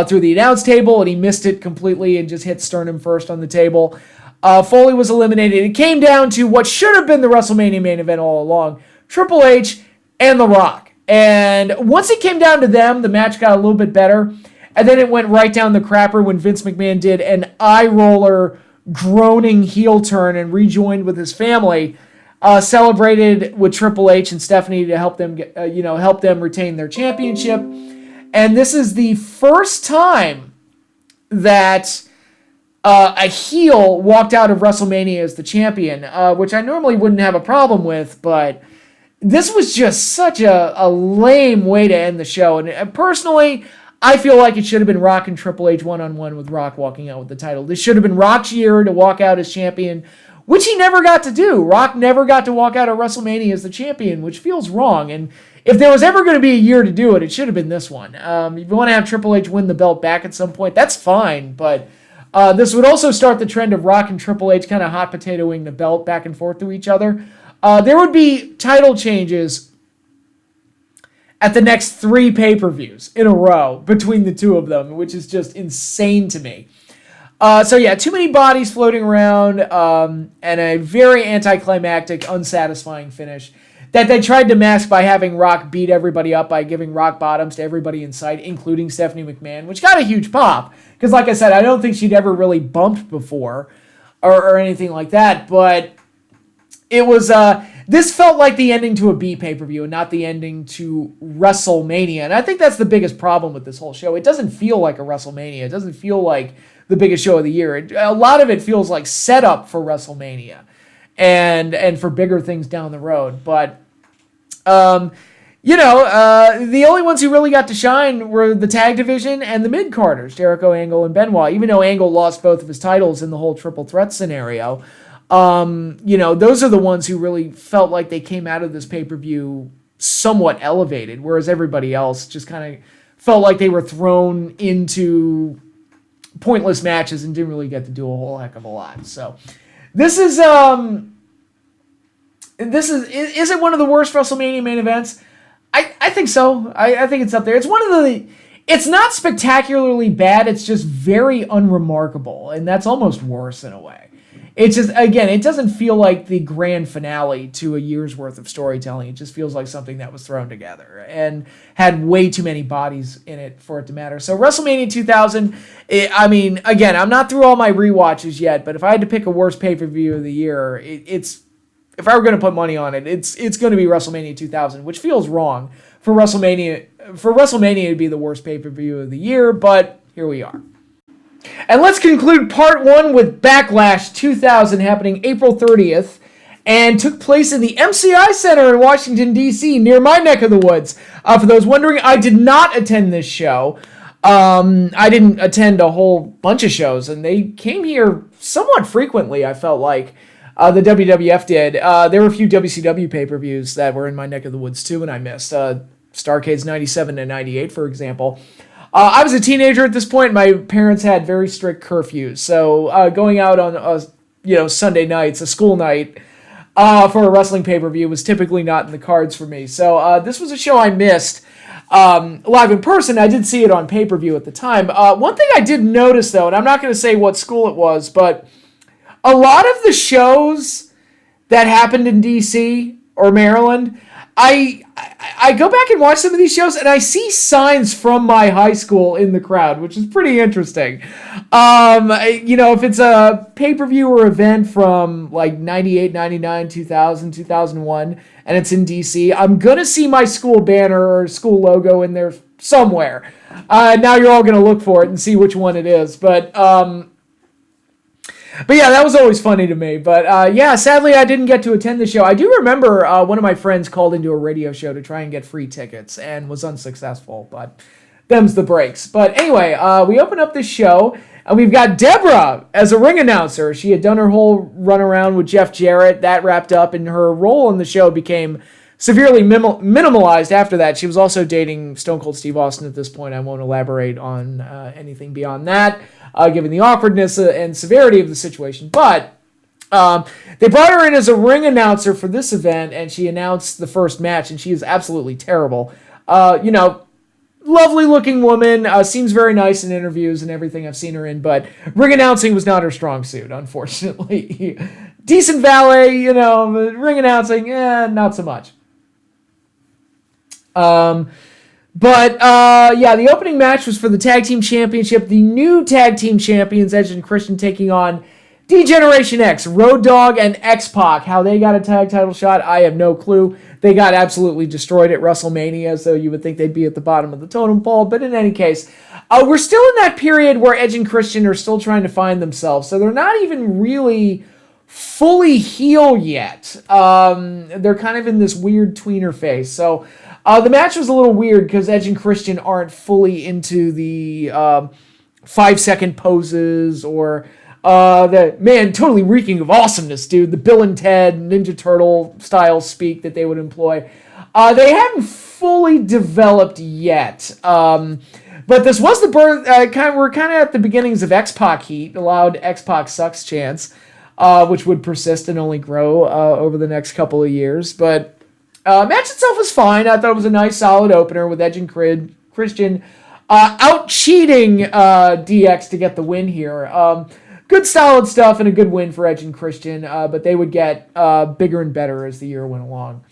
through the announce table and he missed it completely and just hit sternum first on the table. Foley was eliminated. It came down to what should have been the WrestleMania main event all along, Triple H and The Rock. And once it came down to them, the match got a little bit better. And then it went right down the crapper when Vince McMahon did an eye-roller, groaning heel turn and rejoined with his family. celebrated with Triple H and Stephanie to help them help them retain their championship. And this is the first time that a heel walked out of WrestleMania as the champion, which I normally wouldn't have a problem with, but this was just such a lame way to end the show. And personally, I feel like it should have been Rock and Triple H one-on-one with Rock walking out with the title. This should have been Rock's year to walk out as champion, which he never got to do. Rock never got to walk out of WrestleMania as the champion, which feels wrong. And if there was ever going to be a year to do it, it should have been this one. If you want to have Triple H win the belt back at some point, that's fine. But this would also start the trend of Rock and Triple H kind of hot potatoing the belt back and forth to each other. There would be title changes at the next 3 pay-per-views in a row between the two of them, which is just insane to me. So yeah, too many bodies floating around, and a very anticlimactic, unsatisfying finish that they tried to mask by having Rock beat everybody up by giving rock bottoms to everybody in sight, including Stephanie McMahon, which got a huge pop. Because like I said, I don't think she'd ever really bumped before or anything like that, but it was... This felt like the ending to a B pay-per-view and not the ending to WrestleMania. And I think that's the biggest problem with this whole show. It doesn't feel like a WrestleMania. It doesn't feel like the biggest show of the year. A lot of it feels like setup for WrestleMania and for bigger things down the road. But, the only ones who really got to shine were the tag division and the mid-carders, Jericho, Angle, and Benoit, even though Angle lost both of his titles in the whole triple threat scenario. Those are the ones who really felt like they came out of this pay-per-view somewhat elevated, whereas everybody else just kind of felt like they were thrown into pointless matches and didn't really get to do a whole heck of a lot. So is it one of the worst WrestleMania main events? I think so. I think it's up there. It's not spectacularly bad. It's just very unremarkable, and that's almost worse in a way. It's just, again, it doesn't feel like the grand finale to a year's worth of storytelling. It just feels like something that was thrown together and had way too many bodies in it for it to matter. So WrestleMania 2000, again, I'm not through all my rewatches yet, but if I had to pick a worst pay-per-view of the year, if I were going to put money on it, it's going to be WrestleMania 2000, which feels wrong for WrestleMania to be the worst pay-per-view of the year, but here we are. And let's conclude part 1 with Backlash 2000 happening April 30th and took place in the MCI Center in Washington, D.C., near my neck of the woods. For those wondering, I did not attend this show. I didn't attend a whole bunch of shows, and they came here somewhat frequently, I felt like. The WWF did. There were a few WCW pay-per-views that were in my neck of the woods, too, and I missed. Starrcade's 97 and 98, for example. I was a teenager at this point. My parents had very strict curfews, so going out on Sunday nights, a school night, for a wrestling pay-per-view was typically not in the cards for me. So this was a show I missed live in person. I did see it on pay-per-view at the time. One thing I did notice, though, and I'm not going to say what school it was, but a lot of the shows that happened in D.C. or Maryland, I go back and watch some of these shows, and I see signs from my high school in the crowd, which is pretty interesting. If it's a pay-per-view or event from like 98, 99, 2000, 2001, and it's in D.C., I'm going to see my school banner or school logo in there somewhere. Now you're all going to look for it and see which one it is. But yeah, that was always funny to me. But sadly, I didn't get to attend the show. I do remember one of my friends called into a radio show to try and get free tickets and was unsuccessful. But them's the breaks. But anyway, we open up this show, and we've got Deborah as a ring announcer. She had done her whole run around with Jeff Jarrett. That wrapped up, and her role in the show became severely minimalized after that. She was also dating Stone Cold Steve Austin at this point. I won't elaborate on anything beyond that, given the awkwardness and severity of the situation. But they brought her in as a ring announcer for this event, and she announced the first match, and she is absolutely terrible. Lovely looking woman, seems very nice in interviews and everything I've seen her in, but ring announcing was not her strong suit, unfortunately. Decent valet, but ring announcing, not so much. The opening match was for the Tag Team Championship. The new Tag Team Champions, Edge and Christian, taking on D-Generation X, Road Dogg and X-Pock. How they got a tag title shot, I have no clue. They got absolutely destroyed at WrestleMania, so you would think they'd be at the bottom of the totem pole. But in any case, we're still in that period where Edge and Christian are still trying to find themselves. So they're not even really fully heel yet. They're kind of in this weird tweener phase. So the match was a little weird because Edge and Christian aren't fully into the 5-second poses or totally reeking of awesomeness, dude. The Bill and Ted Ninja Turtle style speak that they would employ. They haven't fully developed yet. But this was the birth. We're kind of at the beginnings of X-Pac heat. Allowed X-Pac sucks chance, which would persist and only grow over the next couple of years. But match itself was fine. I thought it was a nice, solid opener with Edge and Christian out-cheating DX to get the win here. Good, solid stuff and a good win for Edge and Christian, but they would get bigger and better as the year went along.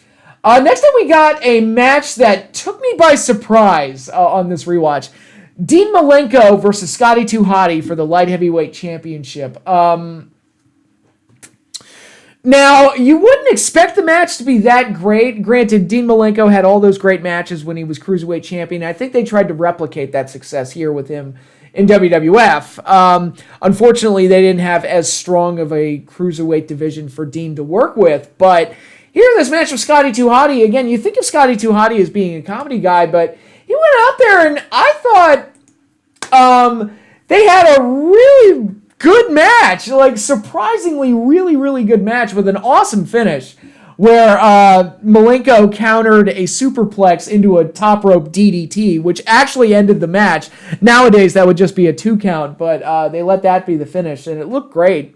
Next up, we got a match that took me by surprise on this rewatch. Dean Malenko versus Scotty 2 Hotty for the Light Heavyweight Championship. Now, you wouldn't expect the match to be that great. Granted, Dean Malenko had all those great matches when he was Cruiserweight Champion. I think they tried to replicate that success here with him in WWF. Unfortunately, they didn't have as strong of a Cruiserweight division for Dean to work with. But here in this match with Scotty 2 Hotty, again, you think of Scotty 2 Hotty as being a comedy guy, but he went out there and I thought they had a really good match, like surprisingly really, really good match with an awesome finish where Malenko countered a superplex into a top rope DDT, which actually ended the match. Nowadays, that would just be a 2 count, but they let that be the finish, and it looked great.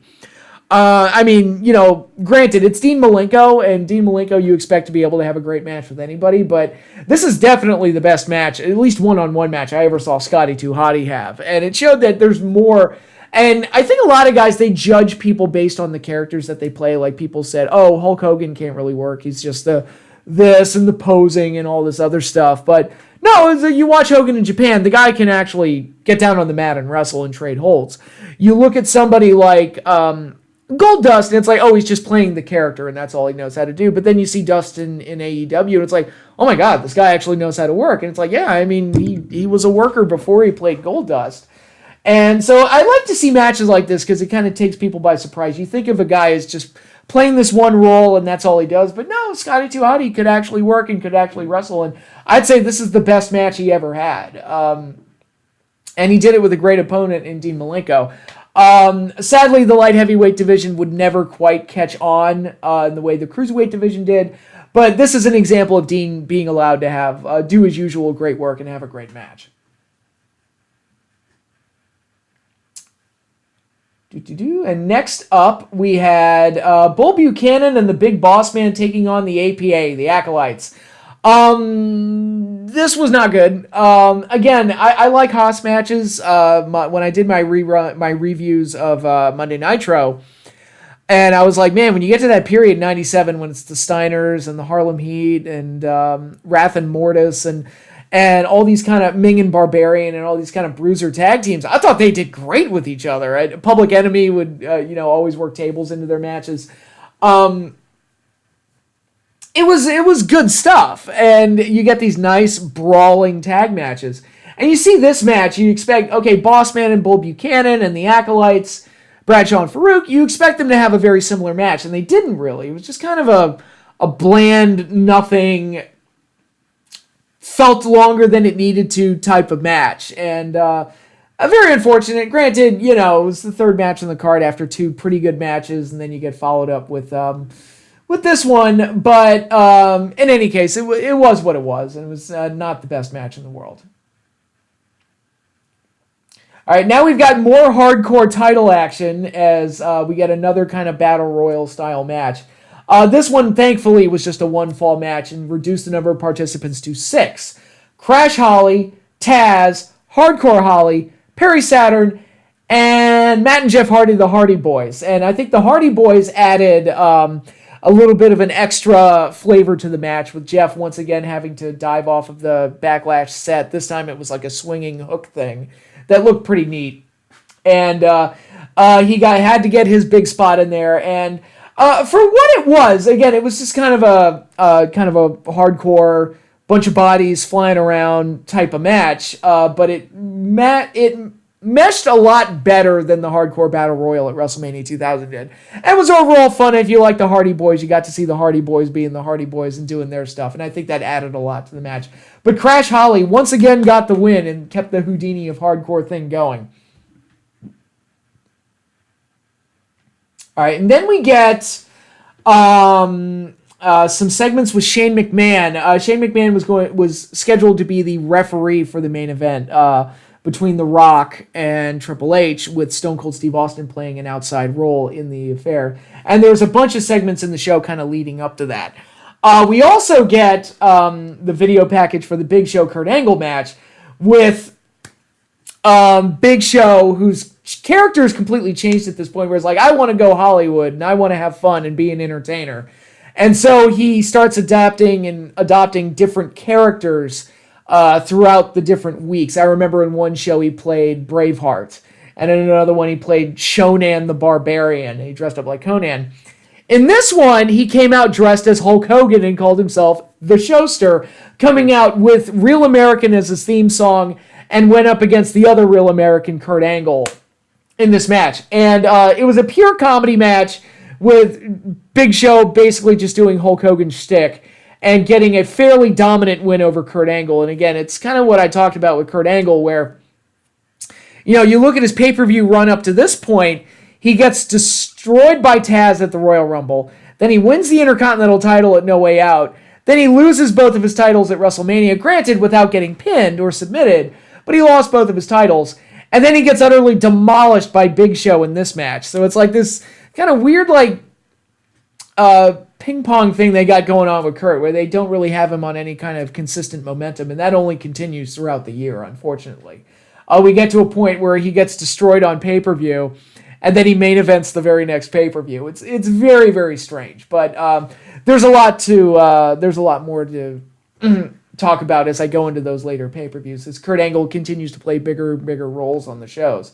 Granted, it's Dean Malenko, and Dean Malenko you expect to be able to have a great match with anybody, but this is definitely the best match, at least one-on-one match I ever saw Scotty 2 Hotty have, and it showed that there's more. And I think a lot of guys, they judge people based on the characters that they play. Like people said, oh, Hulk Hogan can't really work. He's just this and the posing and all this other stuff. But no, you watch Hogan in Japan, the guy can actually get down on the mat and wrestle and trade holds. You look at somebust like Goldust, and it's like, oh, he's just playing the character, and that's all he knows how to do. But then you see Dust in AEW, and it's like, oh my God, this guy actually knows how to work. And it's like, yeah, I mean, he was a worker before he played Goldust. And so I like to see matches like this because it kind of takes people by surprise. You think of a guy as just playing this one role and that's all he does. But no, Scotty 2 Hotty could actually work and could actually wrestle. And I'd say this is the best match he ever had. And he did it with a great opponent in Dean Malenko. Sadly, the light heavyweight division would never quite catch on in the way the cruiserweight division did. But this is an example of Dean being allowed to have do his usual great work and have a great match. And next up, we had Bull Buchanan and the Big Boss Man taking on the APA, the Acolytes. This was not good. Again, I like Haas matches. When I did my reviews of Monday Nitro, and I was like, man, when you get to that period, 97, when it's the Steiners and the Harlem Heat and Wrath and Mortis and all these kind of Ming and Barbarian and all these kind of bruiser tag teams, I thought they did great with each other. Right? Public Enemy would, always work tables into their matches. It was good stuff, and you get these nice brawling tag matches. And you see this match, you expect, okay, Boss Man and Bull Buchanan and the Acolytes, Bradshaw and Farouk, you expect them to have a very similar match, and they didn't really. It was just kind of a bland, nothing, felt longer than it needed to type of match. And a very unfortunate. Granted, it was the third match on the card after two pretty good matches, and then you get followed up with this one. But in any case, it was what it was, and it was not the best match in the world. All right, now we've got more hardcore title action as we get another kind of battle royal style match. This one, thankfully, was just a one-fall match and reduced the number of participants to 6. Crash Holly, Tazz, Hardcore Holly, Perry Saturn, and Matt and Jeff Hardy, the Hardy Boyz. And I think the Hardy Boyz added a little bit of an extra flavor to the match, with Jeff once again having to dive off of the Backlash set. This time it was like a swinging hook thing that looked pretty neat. And he had to get his big spot in there. And for what it was, again, it was just kind of a hardcore bunch of bodies flying around type of match. But it meshed a lot better than the hardcore battle royal at WrestleMania 2000 did. And it was overall fun. If you like the Hardy Boyz, you got to see the Hardy Boyz being the Hardy Boyz and doing their stuff. And I think that added a lot to the match. But Crash Holly once again got the win and kept the Houdini of hardcore thing going. All right, and then we get some segments with Shane McMahon. Shane McMahon was scheduled to be the referee for the main event between The Rock and Triple H, with Stone Cold Steve Austin playing an outside role in the affair. And there's a bunch of segments in the show kind of leading up to that. We also get the video package for the Big Show Kurt Angle match with Big Show, whose character is completely changed at this point, where it's like, I want to go Hollywood and I want to have fun and be an entertainer. And so he starts adapting different characters throughout the different weeks. I remember in one show he played Braveheart, and in another one he played Shonan the Barbarian, and he dressed up like Conan. In this one, he came out dressed as Hulk Hogan and called himself the Showster, coming out with Real American as his theme song, and went up against the other Real American, Kurt Angle, in this match. And it was a pure comedy match with Big Show basically just doing Hulk Hogan shtick and getting a fairly dominant win over Kurt Angle. And again, it's kind of what I talked about with Kurt Angle, where, you look at his pay-per-view run up to this point, he gets destroyed by Tazz at the Royal Rumble. Then he wins the Intercontinental title at No Way Out. Then he loses both of his titles at WrestleMania, granted without getting pinned or submitted, but he lost both of his titles. And then he gets utterly demolished by Big Show in this match. So it's like this kind of weird, ping pong thing they got going on with Kurt, where they don't really have him on any kind of consistent momentum, and that only continues throughout the year, unfortunately. We get to a point where he gets destroyed on pay-per-view, and then he main events the very next pay-per-view. It's very, very strange, but there's a lot more to talk about as I go into those later pay-per-views, as Kurt Angle continues to play bigger roles on the shows.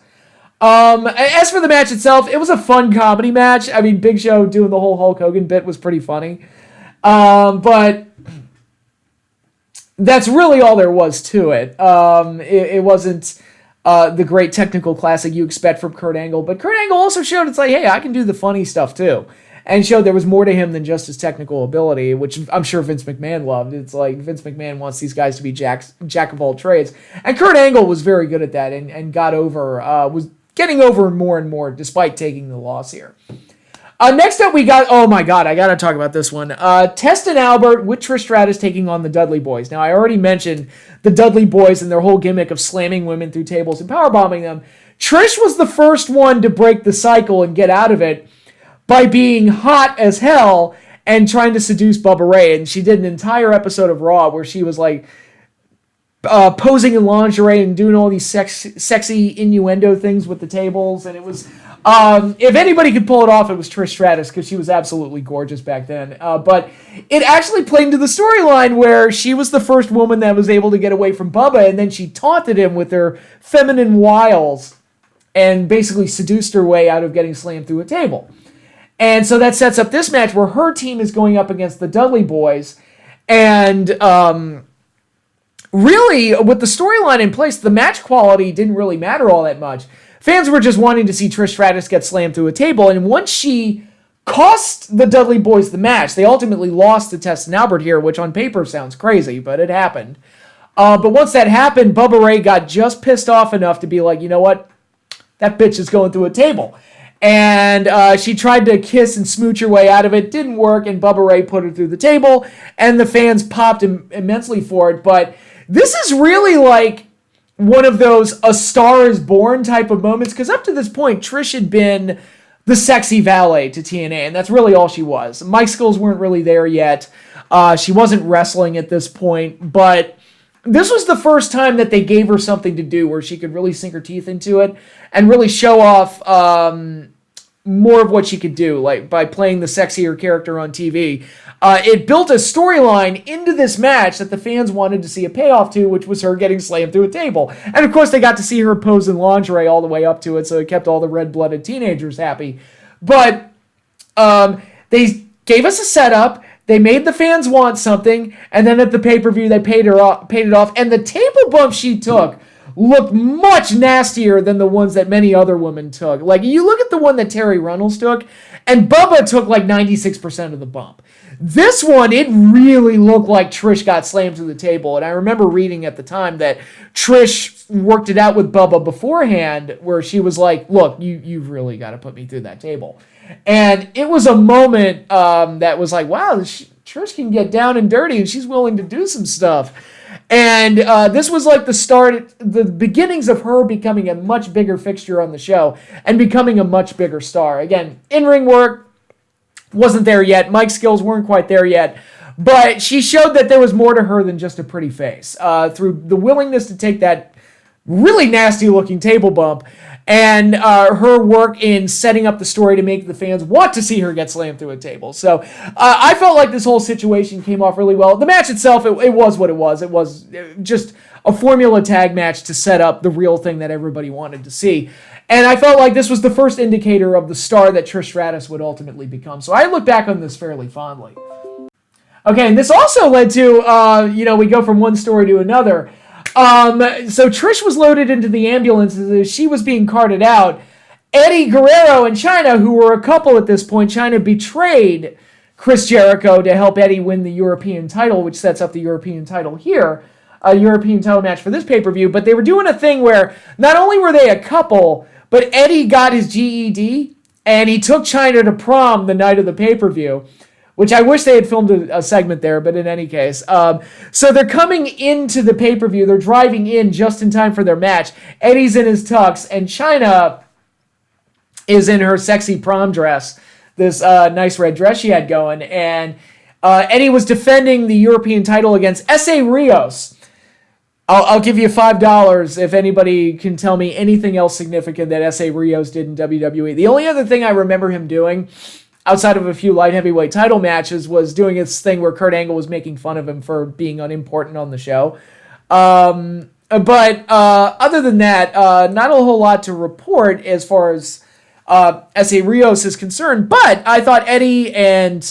As for the match itself, it was a fun comedy match. I mean, Big Show doing the whole Hulk Hogan bit was pretty funny. But that's really all there was to it. It wasn't the great technical classic you expect from Kurt Angle, but Kurt Angle also showed it's like, hey, I can do the funny stuff too. And showed there was more to him than just his technical ability, which I'm sure Vince McMahon loved. It's like Vince McMahon wants these guys to be jack of all trades. And Kurt Angle was very good at that and was getting over more and more despite taking the loss here. Next up we got, oh my god, I gotta talk about this one. Test and Albert with Trish Stratus taking on the Dudley Boyz. Now I already mentioned the Dudley Boyz and their whole gimmick of slamming women through tables and powerbombing them. Trish was the first one to break the cycle and get out of it by being hot as hell and trying to seduce Bubba Ray. And she did an entire episode of Raw where she was like posing in lingerie and doing all these sexy innuendo things with the tables. And it was, if anybody could pull it off, it was Trish Stratus, because she was absolutely gorgeous back then. But it actually played into the storyline where she was the first woman that was able to get away from Bubba, and then she taunted him with her feminine wiles and basically seduced her way out of getting slammed through a table. And so that sets up this match where her team is going up against the Dudley Boyz. And really, with the storyline in place, the match quality didn't really matter all that much. Fans were just wanting to see Trish Stratus get slammed through a table. And once she cost the Dudley Boyz the match, they ultimately lost to Test and Albert here, which on paper sounds crazy, but it happened. But once that happened, Bubba Ray got just pissed off enough to be like, you know what? That bitch is going through a table. And she tried to kiss and smooch her way out of it. Didn't work, and Bubba Ray put her through the table, and the fans popped immensely for it. But this is really like one of those A Star Is Born type of moments, because up to this point, Trish had been the sexy valet to TNA, and that's really all she was. Mic skills weren't really there yet. She wasn't wrestling at this point, but this was the first time that they gave her something to do where she could really sink her teeth into it and really show off more of what she could do, like by playing the sexier character on TV. It built a storyline into this match that the fans wanted to see a payoff to, which was her getting slammed through a table. And of course, they got to see her pose in lingerie all the way up to it, so it kept all the red-blooded teenagers happy. But they gave us a setup. They made the fans want something, and then at the pay-per-view, they paid it off. And the table bump she took looked much nastier than the ones that many other women took. Like, you look at the one that Terry Reynolds took, and Bubba took like 96% of the bump. This one, it really looked like Trish got slammed to the table. And I remember reading at the time that Trish worked it out with Bubba beforehand, where she was like, look, you've really got to put me through that table. And it was a moment that was like, wow, Trish can get down and dirty, and she's willing to do some stuff. And this was like the beginnings of her becoming a much bigger fixture on the show and becoming a much bigger star. Again, in-ring work wasn't there yet. Mike's skills weren't quite there yet. But she showed that there was more to her than just a pretty face through the willingness to take that really nasty-looking table bump and her work in setting up the story to make the fans want to see her get slammed through a table. So I felt like this whole situation came off really well. The match itself, it was what it was. It was just a formula tag match to set up the real thing that everybody wanted to see. And I felt like this was the first indicator of the star that Trish Stratus would ultimately become. So I look back on this fairly fondly. Okay, and this also led to, we go from one story to another. So Trish was loaded into the ambulance as she was being carted out. Eddie Guerrero and Chyna, who were a couple at this point, Chyna betrayed Chris Jericho to help Eddie win the European title, which sets up the European title here, a European title match for this pay-per-view. But they were doing a thing where not only were they a couple, but Eddie got his GED, and he took Chyna to prom the night of the pay-per-view, which I wish they had filmed a segment there, but in any case. So they're coming into the pay-per-view. They're driving in just in time for their match. Eddie's in his tux, and Chyna is in her sexy prom dress, this nice red dress she had going. And Eddie was defending the European title against S.A. Rios. I'll give you $5 if anybody can tell me anything else significant that S.A. Rios did in WWE. The only other thing I remember him doing, outside of a few light heavyweight title matches, was doing this thing where Kurt Angle was making fun of him for being unimportant on the show. But other than that, not a whole lot to report as far as S.A. Rios is concerned. But I thought Eddie and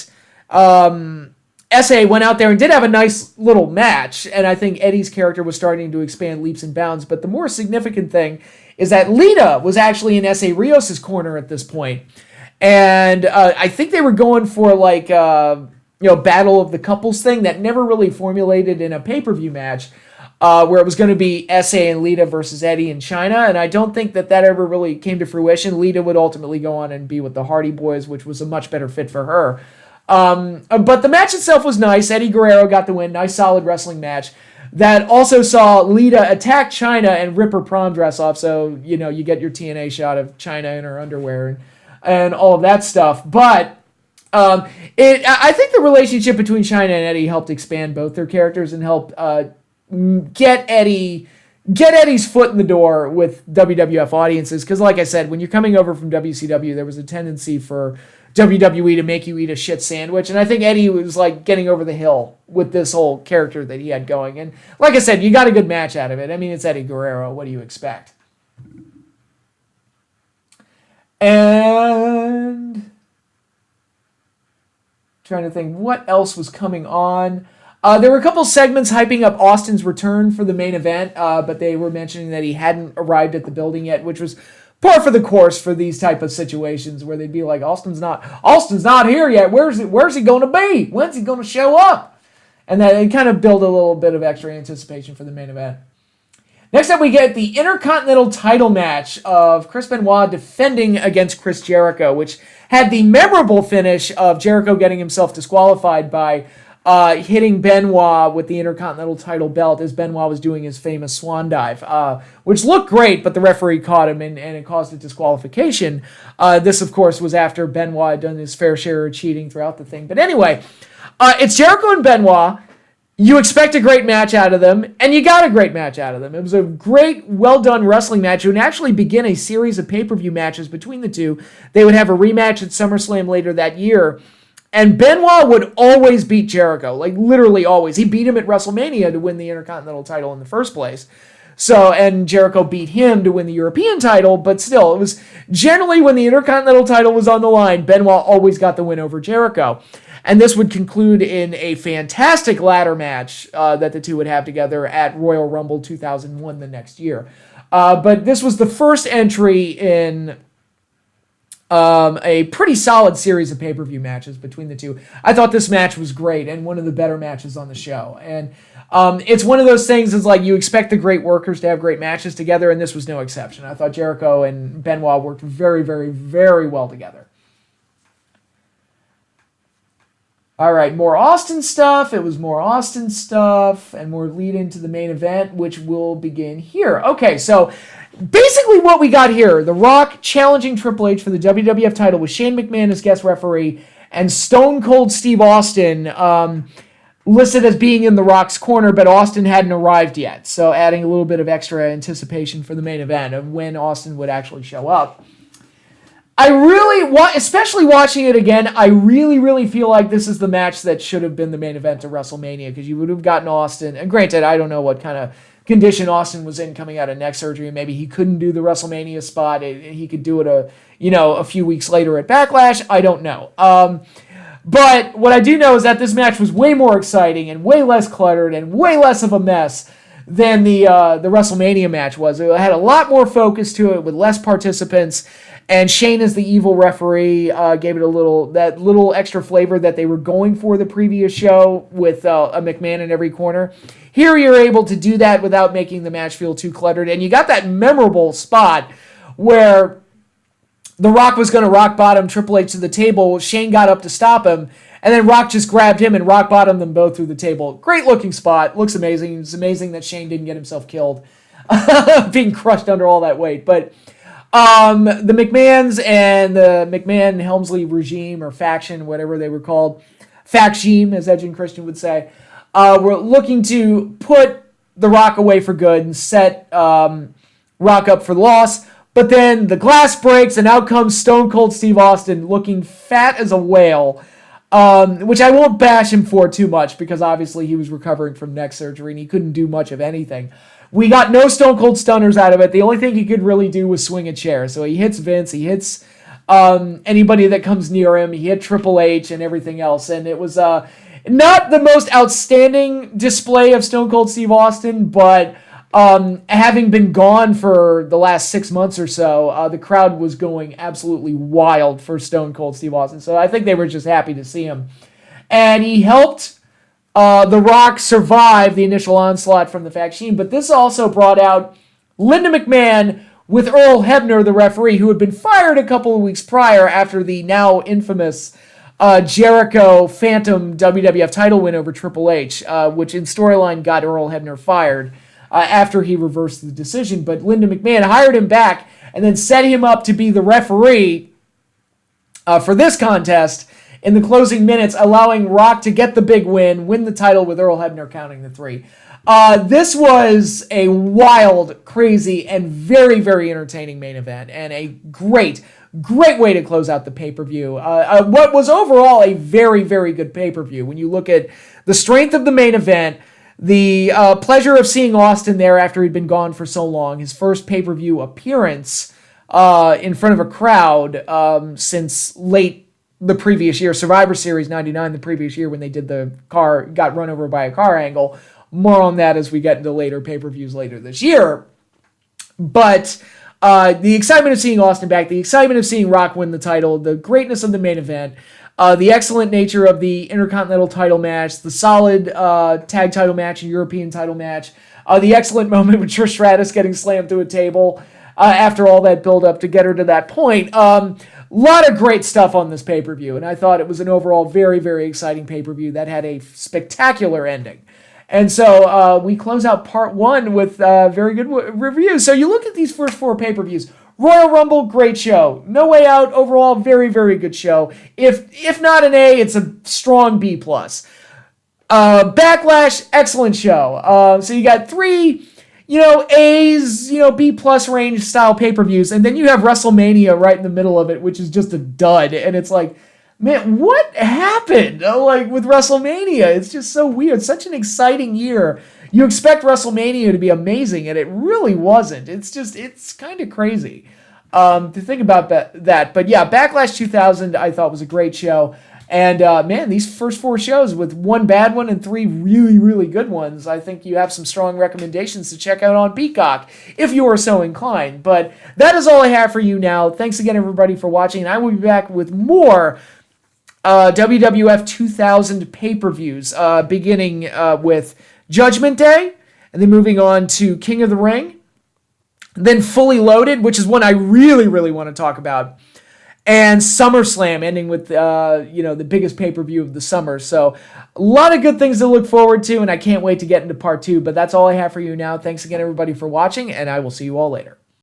S.A. went out there and did have a nice little match. And I think Eddie's character was starting to expand leaps and bounds. But the more significant thing is that Lita was actually in S.A. Rios' corner at this point. And I think they were going for like battle of the couples thing that never really formulated in a pay-per-view match, where it was going to be S.A. and Lita versus Eddie and Chyna. And I don't think that ever really came to fruition. Lita would ultimately go on and be with the Hardy Boyz, which was a much better fit for her. But the match itself was nice. Eddie Guerrero got the win. Nice, solid wrestling match. That also saw Lita attack Chyna and rip her prom dress off. So, you get your TNA shot of Chyna in her underwear and all of that stuff. But I think the relationship between Chyna and Eddie helped expand both their characters and help get Eddie's foot in the door with WWF audiences. Because like I said, when you're coming over from WCW, there was a tendency for WWE to make you eat a shit sandwich. And I think Eddie was like getting over the hill with this whole character that he had going. And like I said, you got a good match out of it. I mean, it's Eddie Guerrero. What do you expect? And trying to think what else was coming on. There were a couple segments hyping up Austin's return for the main event, but they were mentioning that he hadn't arrived at the building yet, which was par for the course for these type of situations where they'd be like, Austin's not here yet. Where's he going to be? When's he going to show up? And that it kind of build a little bit of extra anticipation for the main event. Next up, we get the Intercontinental Title match of Chris Benoit defending against Chris Jericho, which had the memorable finish of Jericho getting himself disqualified by hitting Benoit with the Intercontinental Title belt as Benoit was doing his famous swan dive, which looked great, but the referee caught him and it caused a disqualification. This, of course, was after Benoit had done his fair share of cheating throughout the thing. But anyway, it's Jericho and Benoit. You expect a great match out of them, and you got a great match out of them. It was a great, well-done wrestling match. It would actually begin a series of pay-per-view matches between the two. They would have a rematch at SummerSlam later that year, and Benoit would always beat Jericho, like literally always. He beat him at WrestleMania to win the Intercontinental title in the first place. So, and Jericho beat him to win the European title, but still, it was generally when the Intercontinental title was on the line, Benoit always got the win over Jericho. And this would conclude in a fantastic ladder match that the two would have together at Royal Rumble 2001 the next year. But this was the first entry in a pretty solid series of pay-per-view matches between the two. I thought this match was great and one of the better matches on the show. And it's one of those things, it's like you expect the great workers to have great matches together, and this was no exception. I thought Jericho and Benoit worked very, very, very well together. All right, more Austin stuff. It was more Austin stuff and more lead into the main event, which will begin here. Okay, so basically what we got here, The Rock challenging Triple H for the WWF title with Shane McMahon as guest referee and Stone Cold Steve Austin listed as being in The Rock's corner, but Austin hadn't arrived yet. So adding a little bit of extra anticipation for the main event of when Austin would actually show up. I really, especially watching it again, I really, really feel like this is the match that should have been the main event of WrestleMania, because you would have gotten Austin, and granted, I don't know what kind of condition Austin was in coming out of neck surgery, maybe he couldn't do the WrestleMania spot, he could do it a few weeks later at Backlash, I don't know. But what I do know is that this match was way more exciting and way less cluttered and way less of a mess than the WrestleMania match was. It had a lot more focus to it with less participants. And Shane, as the evil referee, gave it that little extra flavor that they were going for the previous show with a McMahon in every corner. Here you're able to do that without making the match feel too cluttered. And you got that memorable spot where The Rock was going to rock bottom Triple H to the table. Shane got up to stop him. And then Rock just grabbed him and rock bottomed them both through the table. Great looking spot. Looks amazing. It's amazing that Shane didn't get himself killed being crushed under all that weight. But the McMahons and the McMahon-Helmsley regime or faction, whatever they were called, faction, as Edge and Christian would say, were looking to put The Rock away for good and set Rock up for the loss. But then the glass breaks and out comes Stone Cold Steve Austin looking fat as a whale, which I won't bash him for too much because obviously he was recovering from neck surgery and he couldn't do much of anything. We got no Stone Cold Stunners out of it. The only thing he could really do was swing a chair. So he hits Vince, he hits anybody that comes near him, he hit Triple H and everything else. And it was not the most outstanding display of Stone Cold Steve Austin, but having been gone for the last 6 months or so, the crowd was going absolutely wild for Stone Cold Steve Austin. So I think they were just happy to see him. And he helped The Rock survive the initial onslaught from the faction, but this also brought out Linda McMahon with Earl Hebner, the referee, who had been fired a couple of weeks prior after the now infamous Jericho Phantom WWF title win over Triple H, which in storyline got Earl Hebner fired after he reversed the decision. But Linda McMahon hired him back and then set him up to be the referee for this contest in the closing minutes, allowing Rock to get the big win the title with Earl Hebner counting the 3. This was a wild, crazy, and very, very entertaining main event, and a great way to close out the pay-per-view. What was overall a very, very good pay-per-view. When you look at the strength of the main event, the pleasure of seeing Austin there after he'd been gone for so long, his first pay-per-view appearance in front of a crowd since late the previous year, Survivor Series 99, the previous year when they did got run over by a car angle. More on that as we get into later pay-per-views later this year. But the excitement of seeing Austin back, the excitement of seeing Rock win the title, the greatness of the main event, the excellent nature of the Intercontinental title match, the solid tag title match and European title match, the excellent moment with Trish Stratus getting slammed through a table after all that build-up to get her to that point. A lot of great stuff on this pay-per-view, and I thought it was an overall very, very exciting pay-per-view that had a spectacular ending. And so we close out part 1 with very good reviews. So you look at these first 4 pay-per-views. Royal Rumble, great show. No Way Out, overall, very, very good show. If not an A, it's a strong B+. Backlash, excellent show. So you got three, A's, B plus range style pay-per-views, and then you have WrestleMania right in the middle of it, which is just a dud. And it's like, man, what happened? With WrestleMania, it's just so weird. Such an exciting year. You expect WrestleMania to be amazing, and it really wasn't. It's kind of crazy to think about that. But yeah, Backlash 2000 I thought was a great show. And man, these first four shows with one bad one and three really, really good ones, I think you have some strong recommendations to check out on Peacock if you are so inclined. But that is all I have for you now. Thanks again, everybody, for watching. And I will be back with more WWF 2000 pay-per-views, beginning with Judgment Day, and then moving on to King of the Ring, then Fully Loaded, which is one I really, really want to talk about, and SummerSlam, ending with the biggest pay-per-view of the summer. So a lot of good things to look forward to, and I can't wait to get into part 2. But that's all I have for you now. Thanks again, everybody, for watching, and I will see you all later.